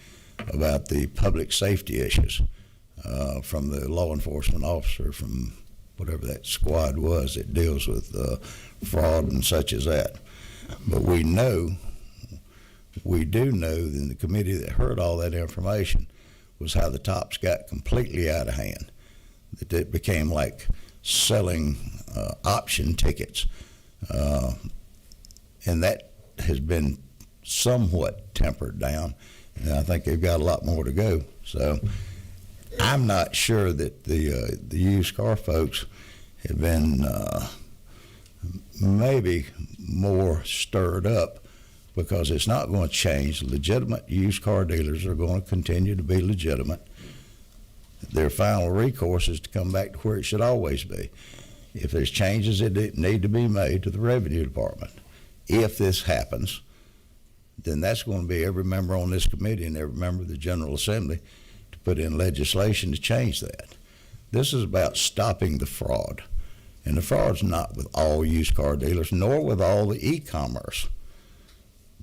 about the public safety issues from the law enforcement officer from whatever that squad was that deals with fraud and such as that. But we do know that the committee that heard all that information was how the tops got completely out of hand. That it became like selling option tickets. And that has been somewhat tempered down, and I think they've got a lot more to go. So I'm not sure that the used car folks have been maybe more stirred up, because it's not going to change. Legitimate used car dealers are going to continue to be legitimate. Their final recourse is to come back to where it should always be. If there's changes that need to be made to the Revenue Department, if this happens, then that's going to be every member on this committee and every member of the General Assembly to put in legislation to change that. This is about stopping the fraud. And the fraud's not with all used car dealers, nor with all the e-commerce.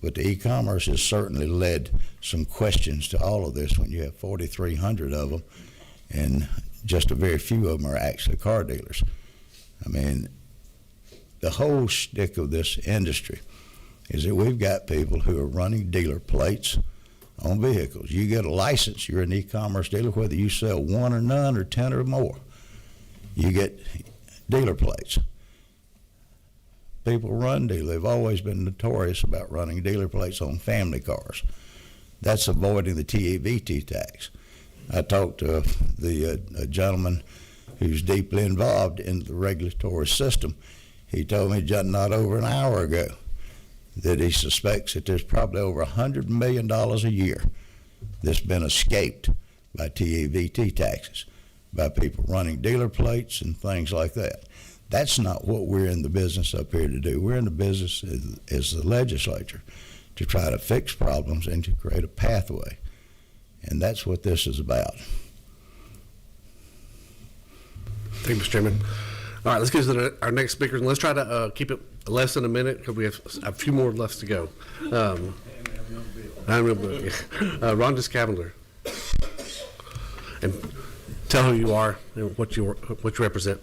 But the e-commerce has certainly led some questions to all of this when you have 4,300 of them, and just a very few of them are actually car dealers. I mean, the whole shtick of this industry is that we've got people who are running dealer plates on vehicles. You get a license, you're an e-commerce dealer, whether you sell one or none or 10 or more. You get dealer plates. People run dealer. They've always been notorious about running dealer plates on family cars. That's avoiding the TAVT tax. I talked to a gentleman who's deeply involved in the regulatory system. He told me just not over an hour ago that he suspects that there's probably over $100 million a year that's been escaped by TAVT taxes, by people running dealer plates and things like that. That's not what we're in the business up here to do. We're in the business as the legislature to try to fix problems and to create a pathway. And that's what this is about. Thank you, Mr. Chairman. All right, let's get to our next speakers, and let's try to keep it less than a minute because we have a few more left to go. Ron Discavalier. And tell who you are and what you represent.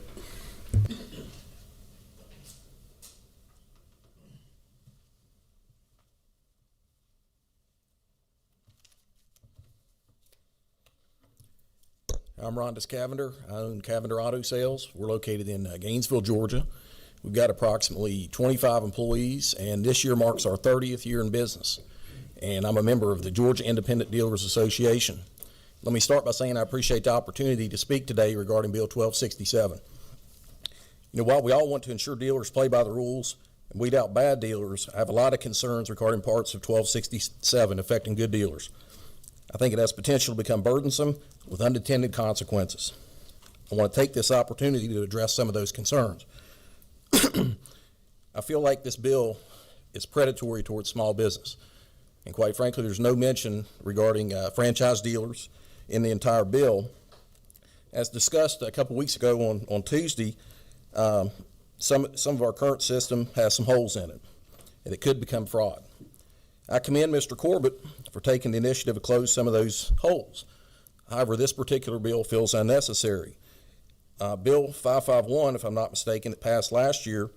I'm Rhonda Cavender. I own Cavender Auto Sales. We're located in Gainesville, Georgia. We've got approximately 25 employees, and this year marks our 30th year in business. And I'm a member of the Georgia Independent Dealers Association. Let me start by saying I appreciate the opportunity to speak today regarding Bill 1267. You know, while we all want to ensure dealers play by the rules and weed out bad dealers, I have a lot of concerns regarding parts of 1267 affecting good dealers. I think it has potential to become burdensome with unintended consequences. I want to take this opportunity to address some of those concerns. I feel like this bill is predatory towards small business. And quite frankly, there's no mention regarding franchise dealers in the entire bill. As discussed a couple weeks ago on Tuesday, some of our current system has some holes in it, and it could become fraud. I commend Mr. Corbett for taking the initiative to close some of those holes. However, this particular bill feels unnecessary. Bill 551, if I'm not mistaken, that passed last year,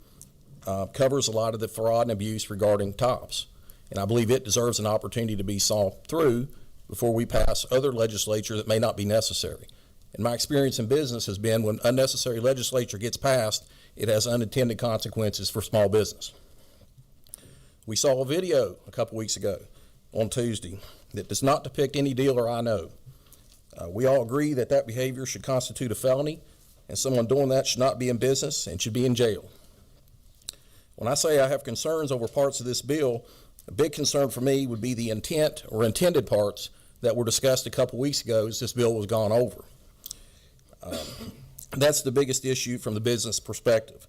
covers a lot of the fraud and abuse regarding TOPS, and I believe it deserves an opportunity to be solved through before we pass other legislature that may not be necessary. And my experience in business has been when unnecessary legislature gets passed, it has unintended consequences for small business. We saw a video a couple weeks ago on Tuesday that does not depict any dealer I know. We all agree that that behavior should constitute a felony, and someone doing that should not be in business and should be in jail. When I say I have concerns over parts of this bill, a big concern for me would be the intent or intended parts that were discussed a couple weeks ago as this bill was gone over. That's the biggest issue from the business perspective.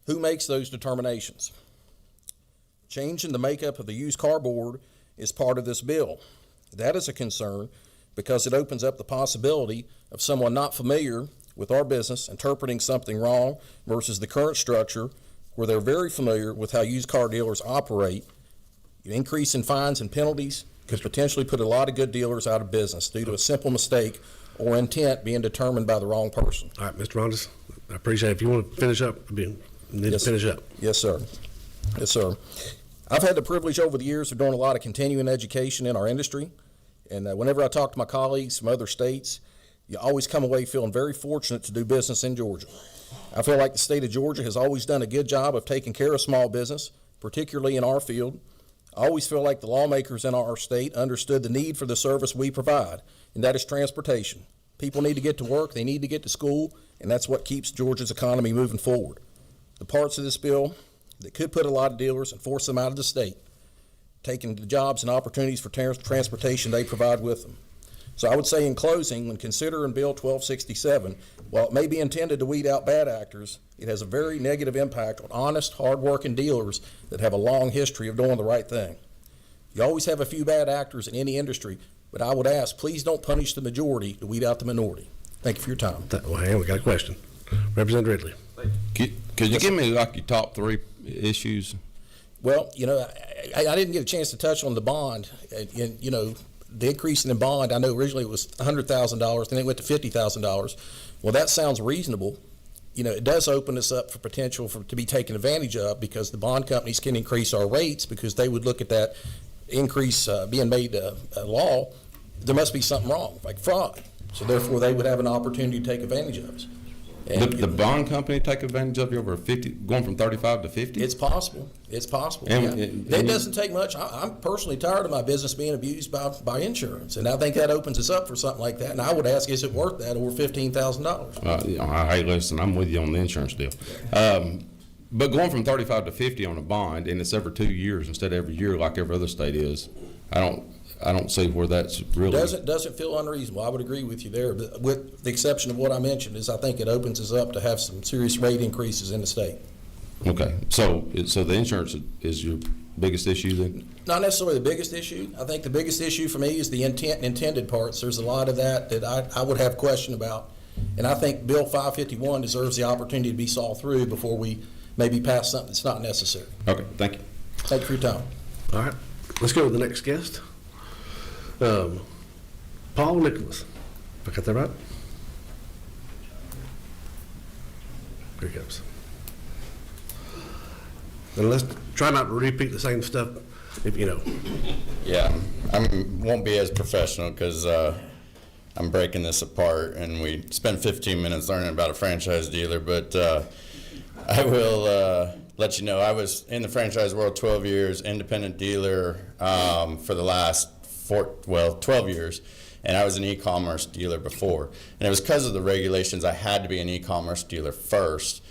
Who makes those determinations? Changing the makeup of the used car board is part of this bill. That is a concern because it opens up the possibility of someone not familiar with our business interpreting something wrong versus the current structure where they're very familiar with how used car dealers operate. An increase in fines and penalties could potentially put a lot of good dealers out of business due to a simple mistake or intent being determined by the wrong person. All right, Mr. Rondas, I appreciate it. If you want to finish up, you need to finish up. Yes, sir. Yes, sir. I've had the privilege over the years of doing a lot of continuing education in our industry, and whenever I talk to my colleagues from other states, you always come away feeling very fortunate to do business in Georgia. I feel like the state of Georgia has always done a good job of taking care of small business, particularly in our field. I always feel like the lawmakers in our state understood the need for the service we provide, and that is transportation. People need to get to work, they need to get to school, and that's what keeps Georgia's economy moving forward. The parts of this bill that could put a lot of dealers and force them out of the state, taking the jobs and opportunities for transportation they provide with them. So I would say in closing, when considering Bill 1267, while it may be intended to weed out bad actors, it has a very negative impact on honest, hard-working dealers that have a long history of doing the right thing. You always have a few bad actors in any industry, but I would ask, please don't punish the majority to weed out the minority. Thank you for your time. Well, hang on, we got a question. Representative Ridley. Could you give me like your top three issues? Well, you know, I didn't get a chance to touch on the bond. And you know, the increase in the bond, I know originally it was $100,000, then it went to $50,000. Well, that sounds reasonable. You know, it does open us up for potential to be taken advantage of because the bond companies can increase our rates because they would look at that increase being made a law. There must be something wrong, like fraud. So therefore, they would have an opportunity to take advantage of us. And The bond company take advantage of you over 50, going from 35 to 50? It's possible. It's possible. And- Yeah. and- It doesn't take much. I'm personally tired of my business being abused by insurance, and I think that opens us up for something like that. And I would ask, is it worth that over $15,000? You know, hey, listen, I'm with you on the insurance deal. But going from 35 to 50 on a bond, and it's every 2 years instead of every year like every other state is, I don't see where that's really. Doesn't feel unreasonable. I would agree with you there, but with the exception of what I mentioned, is I think it opens us up to have some serious rate increases in the state. Okay, so the insurance is your biggest issue then? Not necessarily the biggest issue. I think the biggest issue for me is the intent and intended parts. There's a lot of that I would have question about, and I think Bill 551 deserves the opportunity to be saw through before we maybe pass something that's not necessary. Okay, thank you. Thank you for your time. All right, let's go to the next guest. Paul Nicholas. If I got that right? Here he comes. And let's try not to repeat the same stuff, if you know. Yeah, I won't be as professional because I'm breaking this apart, and we spent 15 minutes learning about a franchise dealer, but I will let you know I was in the franchise world 12 years, independent dealer for the last 12 years, and I was an e-commerce dealer before. And it was because of the regulations I had to be an e-commerce dealer first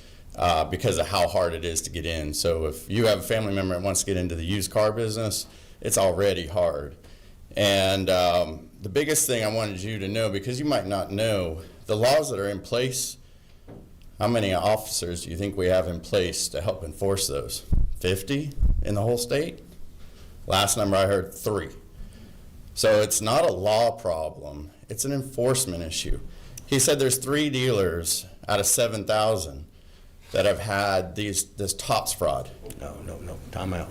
because of how hard it is to get in. So if you have a family member that wants to get into the used car business, it's already hard. And the biggest thing I wanted you to know, because you might not know, the laws that are in place, how many officers do you think we have in place to help enforce those? 50 in the whole state? Last number I heard, 3. So it's not a law problem, it's an enforcement issue. He said there's 3 dealers out of 7,000 that have had this TOPS fraud? No, time out.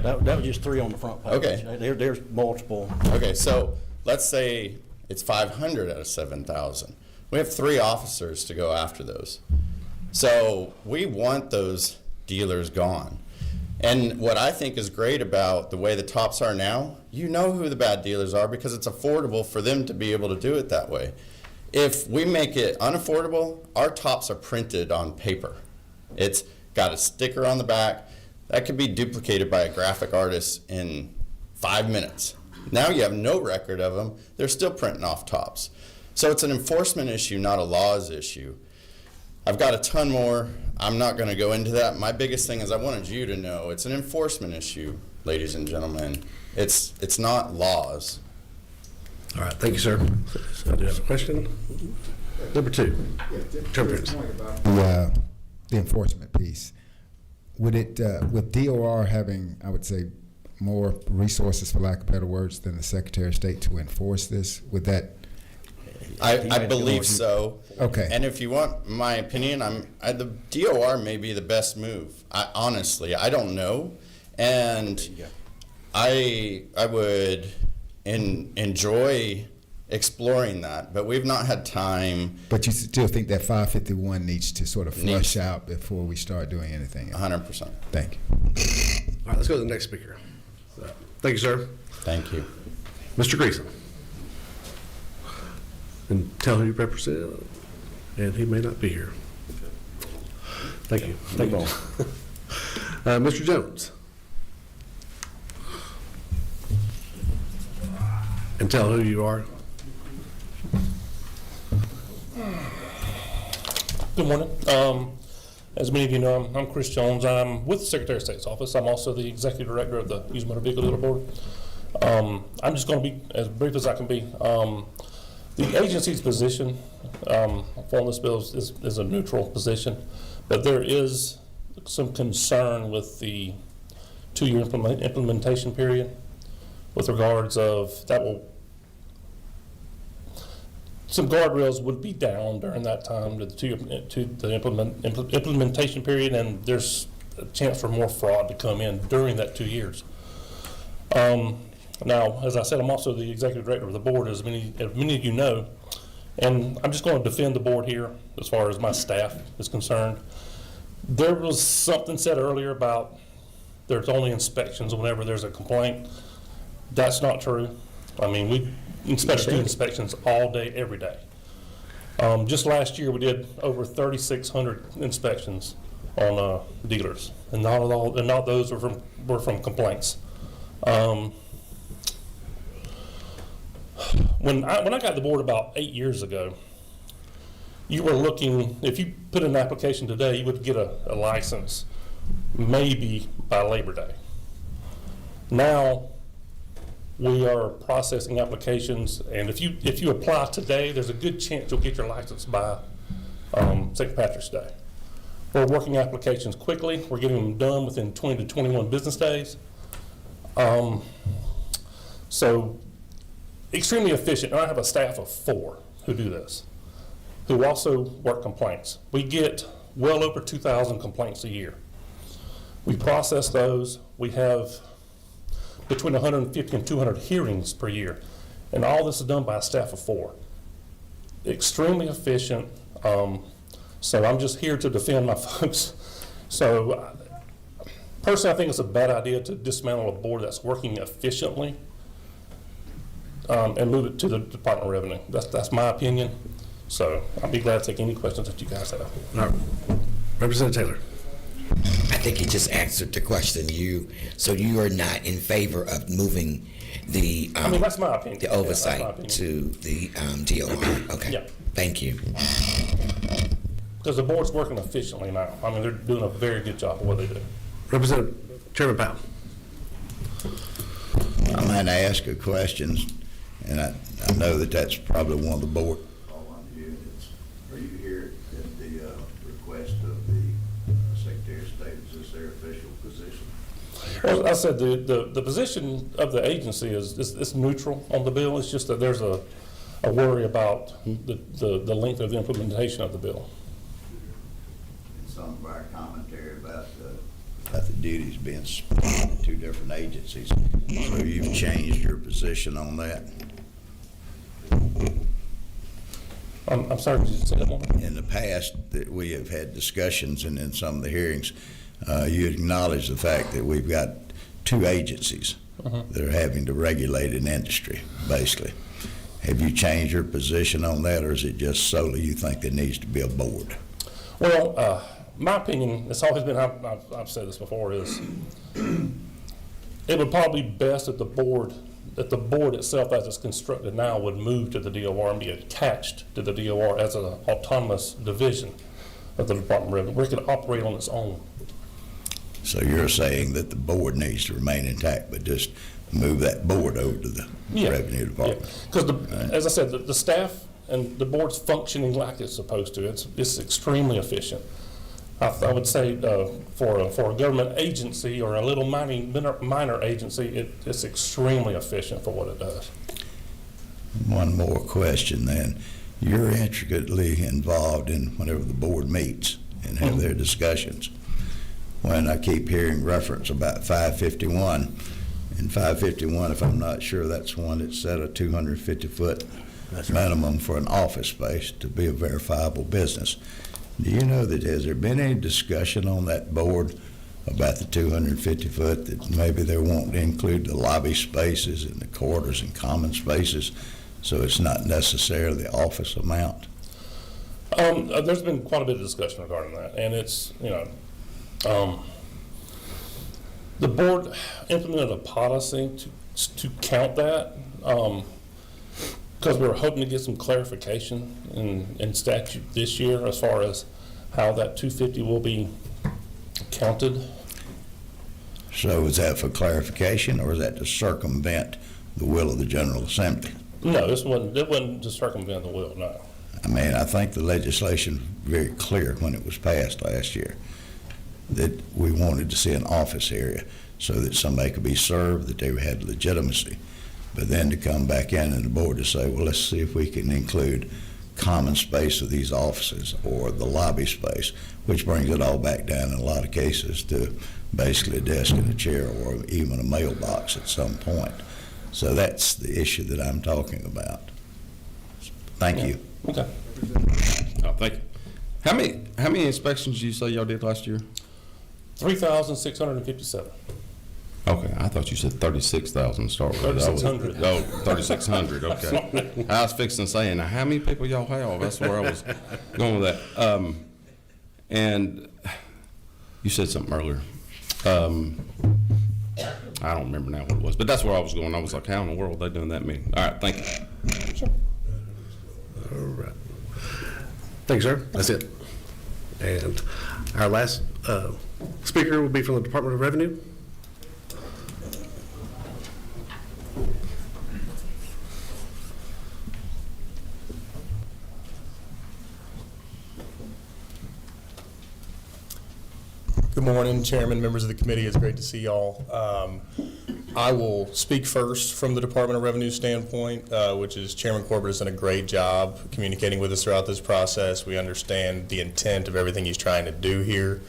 That was just 3 on the front page. Okay. There's multiple. Okay, so let's say it's 500 out of 7,000. We have 3 officers to go after those. So we want those dealers gone. And what I think is great about the way the TOPS are now, you know who the bad dealers are because it's affordable for them to be able to do it that way. If we make it unaffordable, our TOPS are printed on paper. It's got a sticker on the back. That could be duplicated by a graphic artist in 5 minutes. Now you have no record of them. They're still printing off TOPS. So it's an enforcement issue, not a laws issue. I've got a ton more. I'm not going to go into that. My biggest thing is I wanted you to know it's an enforcement issue, ladies and gentlemen. It's not laws. All right, thank you, sir. So I do have a question. Number 2. Chairman Prince. The enforcement piece. Would it, with DOR having, I would say, more resources, for lack of better words, than the Secretary of State to enforce this, would that? I believe so. Okay. And if you want my opinion, the DOR may be the best move. Honestly, I don't know. And I would enjoy exploring that, but we've not had time. But you still think that 551 needs to sort of flush out before we start doing anything else? 100%. Thank you. All right, let's go to the next speaker. Thank you, sir. Thank you. Mr. Greason. And tell who you represent, and he may not be here. Thank you. Thank you. Mr. Jones. And tell who you are. Good morning. As many of you know, I'm Chris Jones. I'm with the Secretary of State's office. I'm also the Executive Director of the Used Motor Vehicle Dealer Board. I'm just going to be as brief as I can be. The agency's position on this bill is a neutral position, but there is some concern with the 2-year implementation period with regards of that will, some guardrails would be down during that time to the implementation period, and there's a chance for more fraud to come in during that 2 years. Now, as I said, I'm also the executive director of the board, as many of you know, and I'm just going to defend the board here as far as my staff is concerned. There was something said earlier about there's only inspections whenever there's a complaint. That's not true. I mean, we do inspections all day, every day. Just last year, we did over 3,600 inspections on dealers, and not those were from complaints. When I got the board about 8 years ago, you were looking, if you put in an application today, you would get a license maybe by Labor Day. Now, we are processing applications, and if you apply today, there's a good chance you'll get your license by St. Patrick's Day. We're working applications quickly. We're getting them done within 20 to 21 business days. So extremely efficient. And I have a staff of 4 who do this, who also work complaints. We get well over 2,000 complaints a year. We process those. We have between 150 and 200 hearings per year. And all this is done by a staff of 4. Extremely efficient. So I'm just here to defend my folks. So personally, I think it's a bad idea to dismantle a board that's working efficiently and move it to the Department of Revenue. That's my opinion. So I'll be glad to take any questions that you guys have. All right. Representative Taylor. I think you just answered the question. So you are not in favor of moving the I mean, that's my opinion. the oversight to the DOR. Okay. Yeah. Thank you. Because the board's working efficiently now. I mean, they're doing a very good job of what they do. Representative Chairman Powell. I might ask a question, and I know that that's probably one of the board. Are you here at the request of the Secretary of State? Is this their official position? Well, I said the position of the agency is neutral on the bill. It's just that there's a worry about the length of the implementation of the bill. So about the duties being split in 2 different agencies. So you've changed your position on that. I'm sorry, could you say that one? In the past, that we have had discussions, and in some of the hearings, you acknowledge the fact that we've got 2 agencies that are having to regulate an industry, basically. Have you changed your position on that, or is it just solely you think there needs to be a board? Well, my opinion, it's always been, I've said this before, is it would probably be best that the board itself as it's constructed now would move to the DOR and be attached to the DOR as an autonomous division of the Department of Revenue, where it can operate on its own. So you're saying that the board needs to remain intact, but just move that board over to the Revenue Department? Because, as I said, the staff and the board's functioning like it's supposed to. It's extremely efficient. I would say for a government agency or a little minor agency, it's extremely efficient for what it does. One more question then. You're intricately involved in whenever the board meets and have their discussions. When I keep hearing reference about 551, and 551, if I'm not sure, that's one that set a 250-foot minimum for an office space to be a verifiable business. Do you know that, has there been any discussion on that board about the 250-foot, that maybe they won't include the lobby spaces and the corridors and common spaces, so it's not necessarily the office amount? There's been quite a bit of discussion regarding that, and it's, the board implemented a policy to count that, because we were hoping to get some clarification in statute this year as far as how that 250 will be counted. So is that for clarification, or is that to circumvent the will of the General Assembly? No, it wasn't to circumvent the will, no. I mean, I think the legislation was very clear when it was passed last year that we wanted to see an office area so that somebody could be served, that they had legitimacy. But then to come back in and the board to say, well, let's see if we can include common space of these offices or the lobby space, which brings it all back down in a lot of cases to basically a desk and a chair or even a mailbox at some point. So that's the issue that I'm talking about. Thank you. Okay. Oh, thank you. How many inspections did you say y'all did last year? 3,657. Okay, I thought you said 36,000 to start with. 3,600. Oh, 3,600, okay. I was fixing to say, now how many people y'all have? That's where I was going with that. And you said something earlier. I don't remember now what it was, but that's where I was going. I was like, how in the world are they doing that many? All right, thank you. Sure. All right. Thanks, sir. That's it. And our last speaker will be from the Department of Revenue. Good morning, Chairman, members of the committee. It's great to see y'all. I will speak first from the Department of Revenue standpoint, which is Chairman Corbett has done a great job communicating with us throughout this process. We understand the intent of everything he's trying to do here.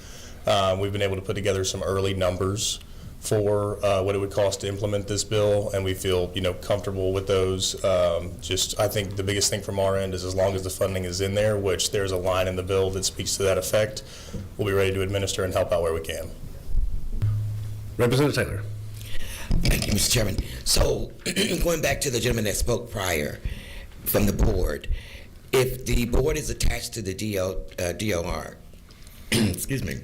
We've been able to put together some early numbers for what it would cost to implement this bill, and we feel comfortable with those. I think the biggest thing from our end is as long as the funding is in there, which there's a line in the bill that speaks to that effect, we'll be ready to administer and help out where we can. Representative Taylor. Thank you, Mr. Chairman. So, going back to the gentleman that spoke prior from the board, if the board is attached to the DOR, excuse me,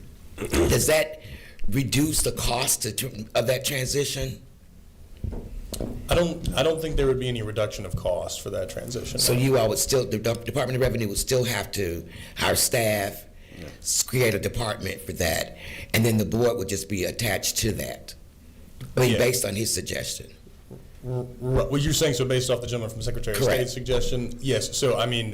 does that reduce the cost of that transition? I don't think there would be any reduction of cost for that transition. So you all would still, the Department of Revenue would still have to hire staff, create a department for that, and then the board would just be attached to that, based on his suggestion. What you're saying, so based off the gentleman from Secretary of State's suggestion? Yes. So, I mean,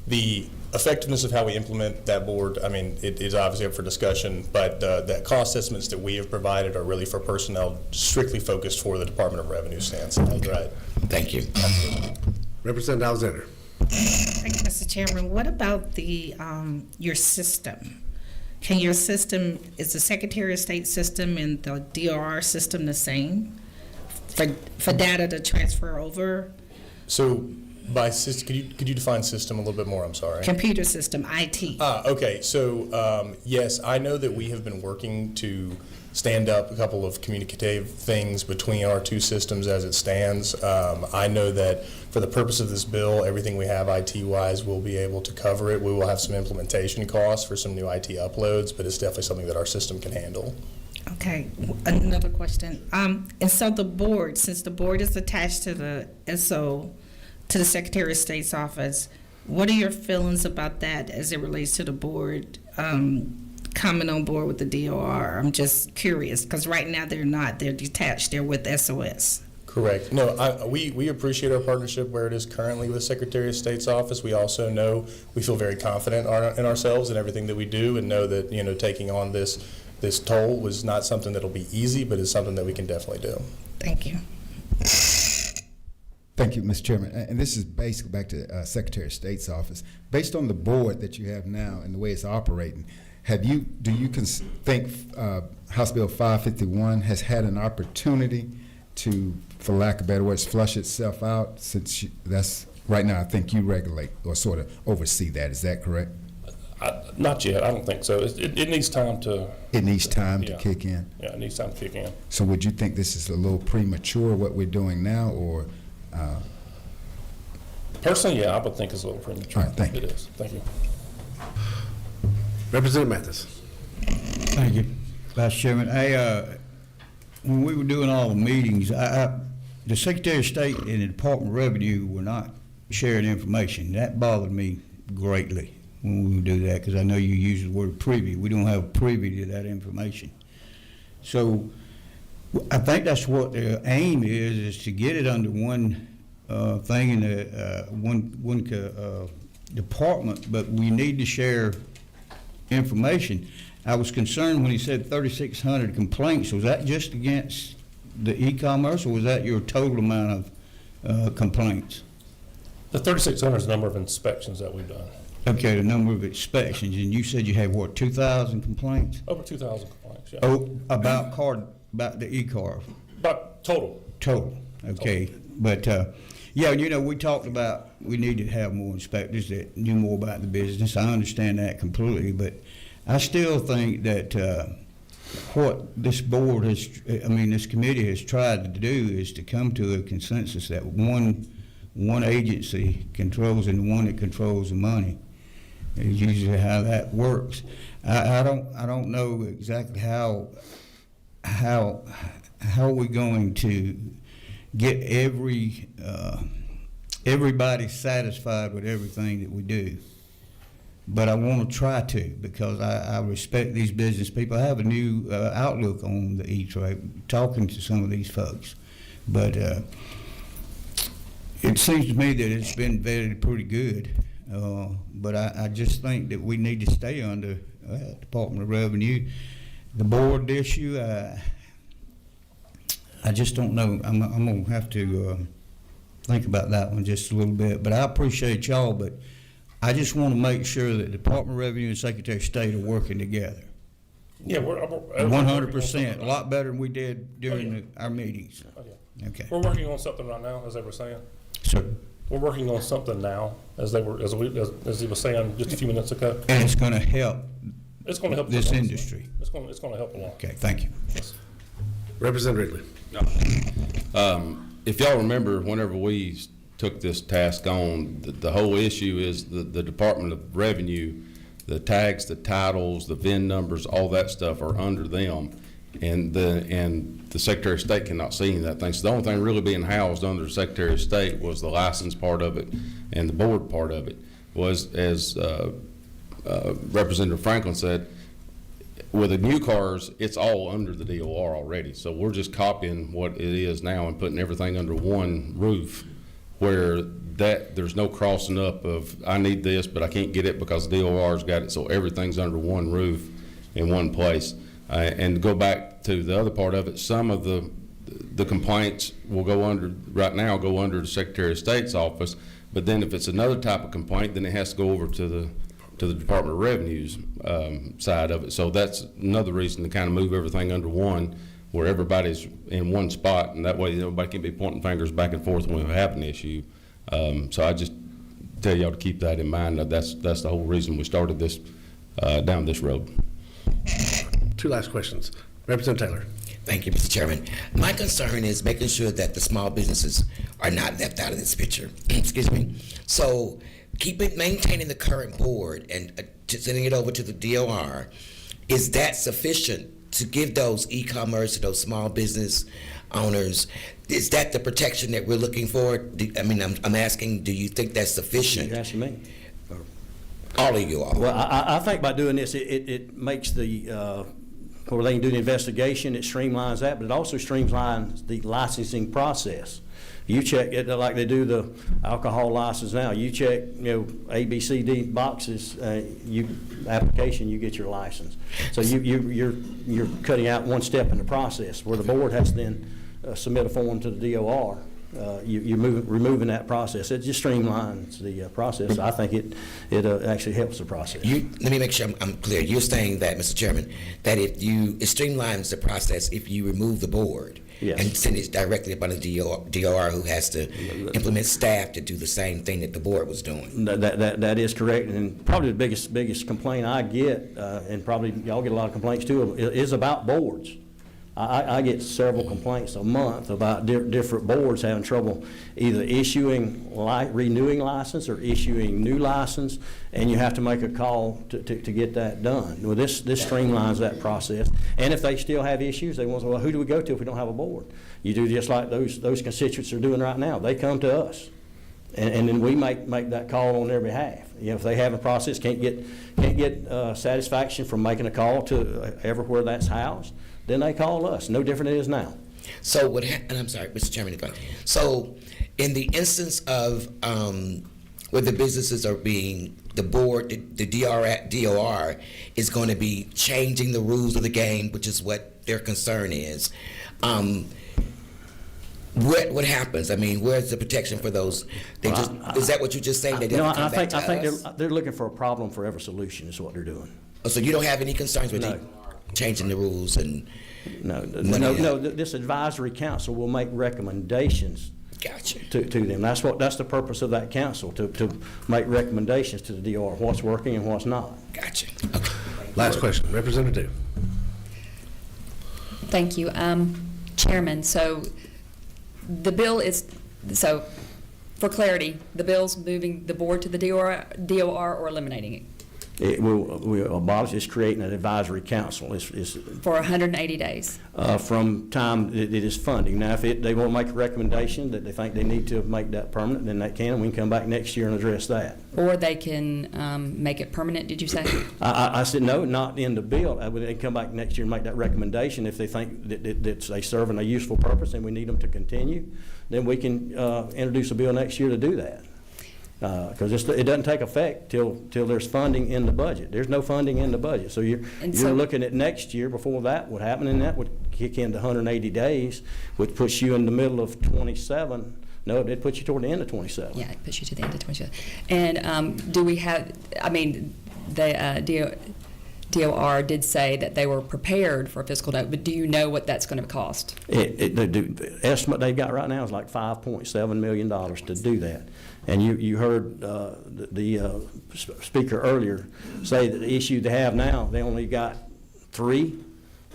the effectiveness of how we implement that board, I mean, it is obviously up for discussion, but the cost estimates that we have provided are really for personnel strictly focused for the Department of Revenue stance. Right. Thank you. Representative Alexander. Thank you, Mr. Chairman. What about the your system? Can your system, is the Secretary of State system and the DRR system the same for data to transfer over? So by system, could you define system a little bit more? I'm sorry. Computer system, IT. Okay. So yes, I know that we have been working to stand up a couple of communicative things between our two systems as it stands. I know that for the purpose of this bill, everything we have IT-wise will be able to cover it. We will have some implementation costs for some new IT uploads, but it's definitely something that our system can handle. Okay, another question. And so the board, since the board is attached to the SO, to the Secretary of State's office, what are your feelings about that as it relates to the board coming on board with the DOR? I'm just curious, because right now they're not. They're detached. They're with SOS. Correct. No, we appreciate our partnership where it is currently with the Secretary of State's office. We also know, we feel very confident in ourselves and everything that we do, and know that, you know, taking on this toll was not something that'll be easy, but it's something that we can definitely do. Thank you. Thank you, Mr. Chairman. And this is basically back to Secretary of State's office. Based on the board that you have now and the way it's operating, do you think House Bill 551 has had an opportunity to, for lack of better words, flush itself out, since that's right now I think you regulate or sort of oversee that? Is that correct? Not yet. I don't think so. It needs time to. It needs time to kick in. Yeah, it needs time to kick in. So would you think this is a little premature what we're doing now, or? Personally, yeah, I would think it's a little premature. All right, thank you. It is. Thank you. Representative Mathis. Thank you, Vice Chairman. When we were doing all the meetings, the Secretary of State and the Department of Revenue were not sharing information. That bothered me greatly when we would do that, because I know you use the word privy. We don't have privy to that information. So I think that's what the aim is to get it under one thing in the one department, but we need to share information. I was concerned when he said 3,600 complaints. Was that just against the e-commerce, or was that your total amount of complaints? The 3,600 is the number of inspections that we've done. Okay, the number of inspections, and you said you had what, 2,000 complaints? Over 2,000 complaints. Yeah. Oh, about the e-car. About total. Total. Okay, Total. But yeah, you know, we talked about we need to have more inspectors that knew more about the business. I understand that completely, but I still think that what this board this committee has tried to do is to come to a consensus that one agency controls, and the one that controls the money is usually how that works. I don't know exactly how we're going to get everybody satisfied with everything that we do. But I want to try to, because I respect these business people. I have a new outlook on the E-Trade, talking to some of these folks. But it seems to me that it's been vetted pretty good. But I just think that we need to stay under Department of Revenue. The board issue, I just don't know. I'm going to have to think about that one just a little bit. But I appreciate y'all, but I just want to make sure that the Department of Revenue and Secretary of State are working together. Yeah, we're 100%, a lot better than we did during our meetings. Okay. We're working on something right now, as they were saying. Sir. We're working on something now, as he was saying just a few minutes ago. And it's going to help. It's going to help this industry. It's going to help a lot. Okay, thank you. Yes. Representative Ridley. If y'all remember, whenever we took this task on, the whole issue is the Department of Revenue, the tags, the titles, the VIN numbers, all that stuff are under them, and the Secretary of State cannot see any of that thing. So the only thing really being housed under the Secretary of State was the license part of it, and the board part of it was, as Representative Franklin said, with the new cars, it's all under the DOR already. So we're just copying what it is now and putting everything under one roof, where there's no crossing up of, I need this, but I can't get it because the DOR's got it. So everything's under one roof in one place. And to go back to the other part of it, some of the complaints will go under the Secretary of State's office, but then if it's another type of complaint, then it has to go over to the to the Department of Revenue's side of it. So that's another reason to kind of move everything under one, where everybody's in one spot, and that way nobody can be pointing fingers back and forth when we have an issue. So I just tell y'all to keep that in mind. That's the whole reason we started this down this road. Two last questions. Representative Taylor. Thank you, Mr. Chairman. My concern is making sure that the small businesses are not left out of this picture. Excuse me. So maintaining the current board and sending it over to the DOR, is that sufficient to give those e-commerce to those small business owners? Is that the protection that we're looking for? I'm asking, do you think that's sufficient? You're asking me? All of you all. Well, I think by doing this, it makes the, where they can do the investigation, it streamlines that, but it also streamlines the licensing process. You check it like they do the alcohol license now. You check, A, B, C, D boxes, application, you get your license. So you're cutting out one step in the process where the board has to then submit a form to the DOR. You're removing that process. It just streamlines the process. I think it actually helps the process. Let me make sure I'm clear. You're saying that, Mr. Chairman, that it streamlines the process if you remove the board. Yes. And send it directly up on the DOR, who has to implement staff to do the same thing that the board was doing. That is correct, and probably the biggest complaint I get, and probably y'all get a lot of complaints too, is about boards. I get several complaints a month about different boards having trouble either renewing license or issuing new license, and you have to make a call to get that done. Well, this streamlines that process. And if they still have issues, they want to say, well, who do we go to if we don't have a board? You do just like those constituents are doing right now. They come to us, and then we make that call on their behalf. If they have a process, can't get satisfaction from making a call to everywhere that's housed, then they call us. No different than it is now. So and I'm sorry, Mr. Chairman, so in the instance of where the businesses are being, the board, the DOR is going to be changing the rules of the game, which is what their concern is. What happens? Where's the protection for those? Is that what you're just saying? I think they're looking for a problem for every solution is what they're doing. Oh, so you don't have any concerns with changing the rules and no. This advisory council will make recommendations. Gotcha. To them. That's the purpose of that council, to make recommendations to the DOR, what's working and what's not. Gotcha. Okay. Last question, Representative. Thank you, Chairman. So the bill is for clarity, the bill's moving the board to the DOR or eliminating it. It will abolish. It's creating an advisory council. It's for 180 days. From time it is funding. Now, if they want to make a recommendation that they think they need to make that permanent, then they can, and we can come back next year and address that. Or they can make it permanent, did you say? I said no, not in the bill. They can come back next year and make that recommendation. If they think that they serve a useful purpose and we need them to continue, then we can introduce a bill next year to do that. Because it doesn't take effect till there's funding in the budget. There's no funding in the budget. So you're looking at next year before that would happen, and that would kick into 180 days, which puts you in the middle of 27. No, it puts you toward the end of 27. Yeah, it puts you to the end of 27. And do we have, the DOR did say that they were prepared for a fiscal note, but do you know what that's going to cost? The estimate they've got right now is like $5.7 million to do that. And you heard the speaker earlier say that the issue they have now, they only got 3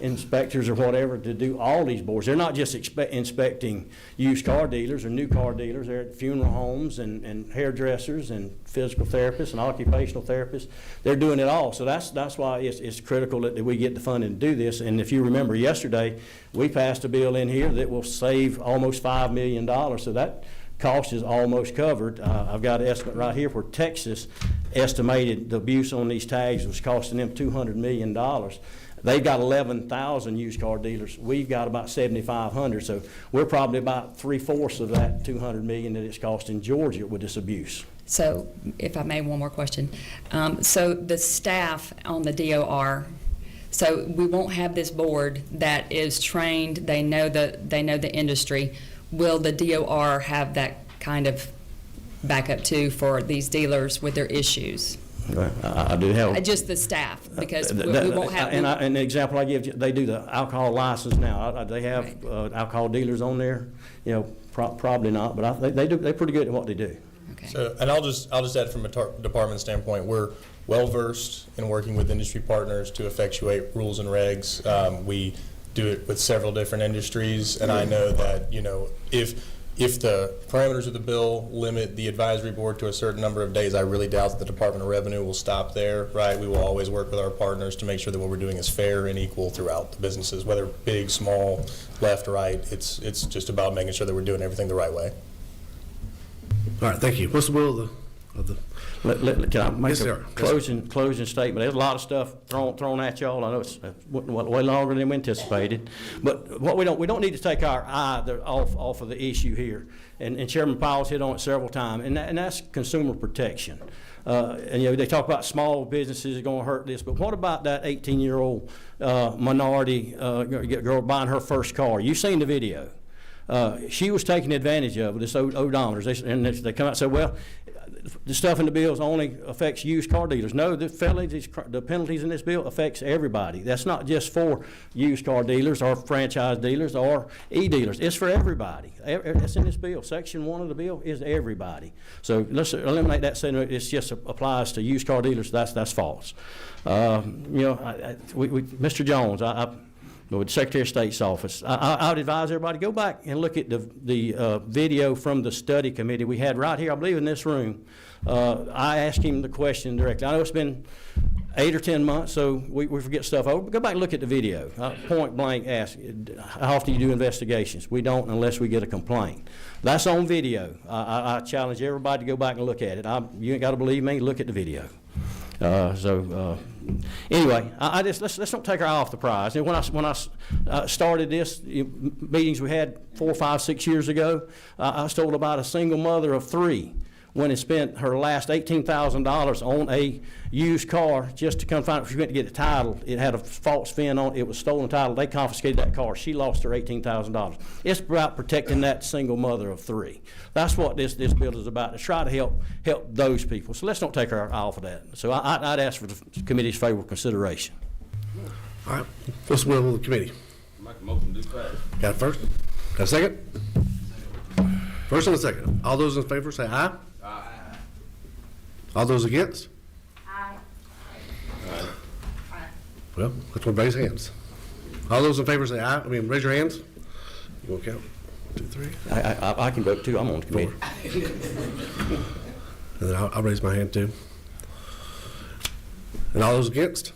inspectors or whatever to do all these boards. They're not just inspecting used car dealers or new car dealers. They're at funeral homes and hairdressers and physical therapists and occupational therapists. They're doing it all. So that's why it's critical that we get the funding to do this. And if you remember yesterday, we passed a bill in here that will save almost $5 million. So that cost is almost covered. I've got an estimate right here where Texas estimated the abuse on these tags was costing them $200 million. They've got 11,000 used car dealers. We've got about 7,500. So we're probably about 3/4 of that $200 million that it's costing Georgia with this abuse. So if I may, one more question. So the staff on the DOR, so we won't have this board that is trained, they know the industry. Will the DOR have that kind of backup too for these dealers with their issues? I do have. Just the staff, because we That- won't have. And the example I give you, they do the alcohol license now. They have alcohol dealers on there. You know, probably not, but they're pretty good at what they do. So, and I'll just add from a department standpoint, we're well-versed in working with industry partners to effectuate rules and regs. We do it with several different industries, and I know that, you know, if the parameters of the bill limit the advisory board to a certain number of days, I really doubt that the Department of Revenue will stop there, right? We will always work with our partners to make sure that what we're doing is fair and equal throughout the businesses, whether big, small, left, right. It's just about making sure that we're doing everything the right way. All right, thank you. What's the will of the Can I make Yes, a sir. closing statement? There's a lot of stuff thrown at y'all. I know it's way longer than we anticipated. But what we don't need to take our eye off of the issue here. And Chairman Powell's hit on it several times, and that's consumer protection. And you know, they talk about small businesses are going to hurt this, but what about that 18-year-old minority girl buying her first car? You've seen the video. She was taking advantage of this odometers, and they come out and say, well, the stuff in the bills only affects used car dealers. No, the penalties in this bill affects everybody. That's not just for used car dealers or franchise dealers or e-dealers. It's for everybody. That's in this bill. Section 1 of the bill is everybody. So let's eliminate that saying it just applies to used car dealers. That's false. You know, Mr. Jones, with the Secretary of State's office, I would advise everybody go back and look at the video from the study committee we had right here, I believe in this room. I asked him the question directly. I know it's been 8 or 10 months, so we forget stuff over, but go back and look at the video. Point blank ask, how often do you do investigations? We don't unless we get a complaint. That's on video. I challenge everybody to go back and look at it. You ain't got to believe me, look at the video. Anyway, let's don't take our eye off the prize. And when I started this meetings we had 4, 5, 6 years ago, I was told about a single mother of 3 went and spent her last $18,000 on a used car just to come find out. She went to get it titled. It had a false VIN on it. It was stolen title. They confiscated that car. She lost her $18,000. It's about protecting that single mother of 3. That's what this bill is about, to try to help those people. So let's don't take our eye off of that. So I'd ask for the committee's favorable consideration. All right. What's the will of the committee? Make a motion to do that. Got it first? Got a second? First and a second. All those in favor say aye. Aye. All those against? Aye. Well, let's raise hands. All those in favor say aye. Raise your hands. You want to count? 1, 2, 3. I can vote too. I'm on the committee. 4. And then I'll raise my hand too. And all those against?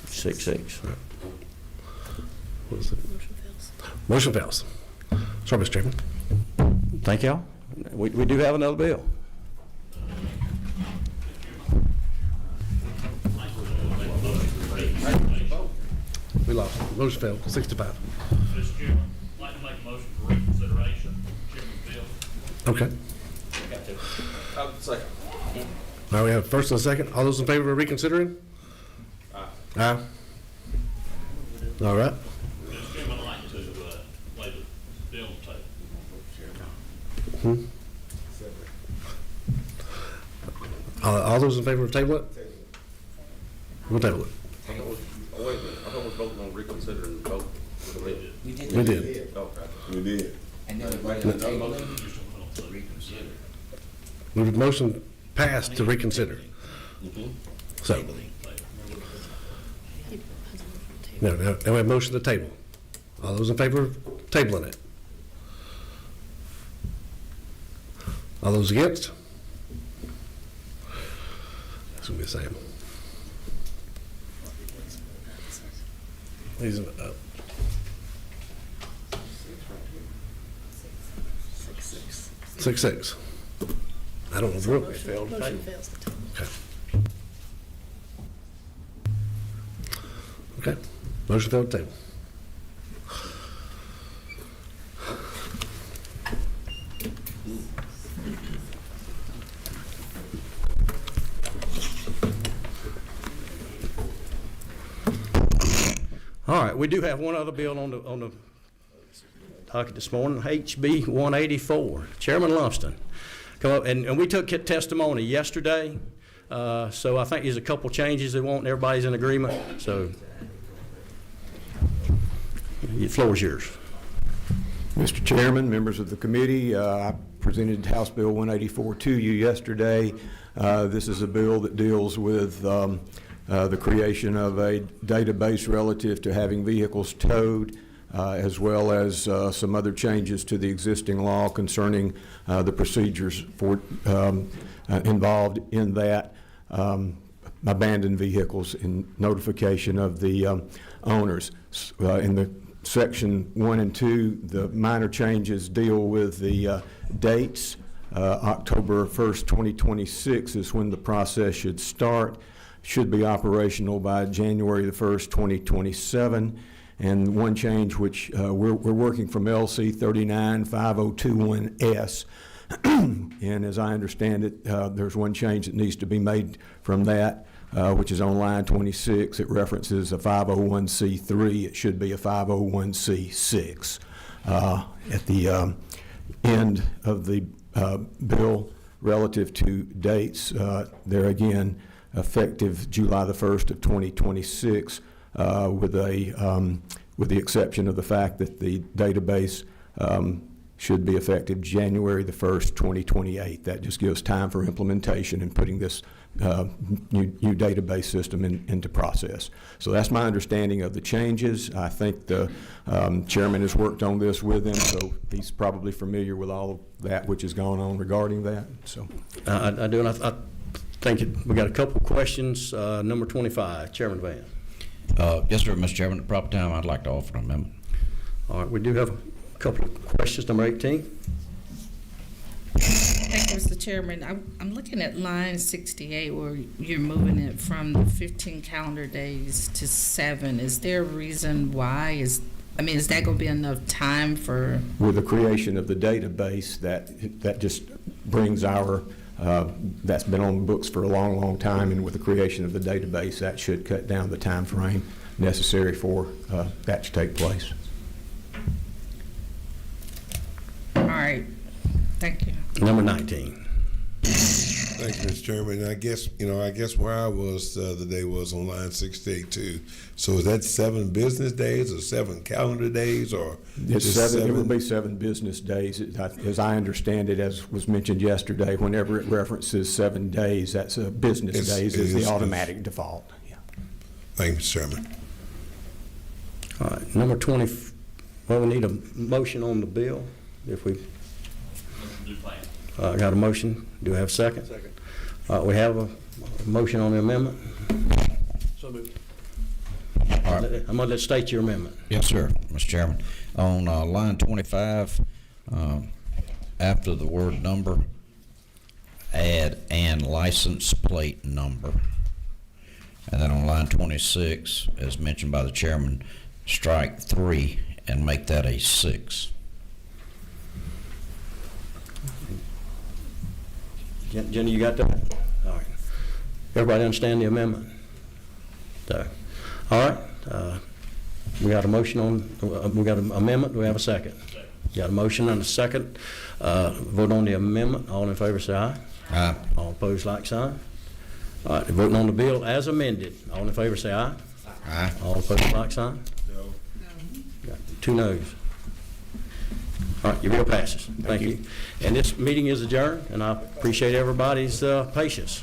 6-6. What is it? Motion fails. Sorry, Mr. Chairman. Thank y'all. We do have another bill. We lost. Motion failed. 6-5. Mr. Chairman, I'd like to make a motion for reconsideration, Chairman's bill. Okay. Second. All right, we have first and a second. All those in favor of reconsidering? Aye. Aye. All right. Mr. Chairman, I'd like to lay the bill on the table. All those in favor of table it? We'll table it. Wait a minute, I thought we were voting on reconsidering the vote. We did. Okay. We did. And then We motion passed to reconsider. So. Now we have motion to table. All those in favor of tabling it? All those against? That's gonna be the same. These are, 6-6. I don't know the rule. Motion fails the table. Okay. Okay. Motion failed to table. All right, we do have one other bill on the docket this morning, HB 184. Chairman Lumsden, come up, and we took testimony yesterday, so I think there's a couple changes they want, and everybody's in agreement, so the floor is yours. Mr. Chairman, members of the committee, I presented House Bill 184 to you yesterday. This is a bill that deals with the creation of a database relative to having vehicles towed, as well as some other changes to the existing law concerning the procedures for involved in that, abandoned vehicles and notification of the owners. In the Section 1 and 2, the minor changes deal with the dates. October 1st, 2026 is when the process should start. Should be operational by January the 1st, 2027. And one change which we're working from LC 395021S. And as I understand it, there's one change that needs to be made from that, which is on line 26. It references a 501c3. It should be a 501c6. At the end of the bill relative to dates, there again, effective July the 1st of 2026, with the exception of the fact that the database should be effective January the 1st, 2028. That just gives time for implementation and putting this new database system into process. So that's my understanding of the changes. I think the chairman has worked on this with him, so he's probably familiar with all of that which has gone on regarding that. So I do, and I think we got a couple questions. Number 25, Chairman Van. Yes, sir, Mr. Chairman. At the proper time, I'd like to offer an amendment. All right, we do have a couple of questions. Number 18. Thank you, Mr. Chairman. I'm looking at line 68 where you're moving it from the 15 calendar days to 7. Is there a reason why? Is that going to be enough time for? With the creation of the database, that just brings our, that's been on the books for a long, long time, and with the creation of the database, that should cut down the time frame necessary for that to take place. All right. Thank you. Number 19. Thank you, Mr. Chairman. I guess where I was the day was on line 68 too. So is that 7 business days or 7 calendar days, or it's 7? It would be 7 business days, as I understand it, as was mentioned yesterday. Whenever it references 7 days, that's a business days is the automatic default. Yeah. Thank you, Mr. Chairman. All right, number 20. Well, we need a motion on the bill. If we got a motion, do we have a second? Second. We have a motion on the amendment. So moved. All right. I'm going to state your amendment. Yes, sir, Mr. Chairman. On line 25, after the word number, add and license plate number. And then on line 26, as mentioned by the chairman, strike 3 and make that a 6. Jenny, you got that? All right. Everybody understand the amendment? So, all right. We got a motion on, we got an amendment. Do we have a second? Second. Got a motion and a second. Vote on the amendment. All in favor say aye. Aye. All opposed, like sign. All right. Voting on the bill as amended. All in favor say aye. Aye. All opposed, like sign. No. Got 2 noes. All right, your bill passes. Thank you. And this meeting is adjourned, and I appreciate everybody's patience.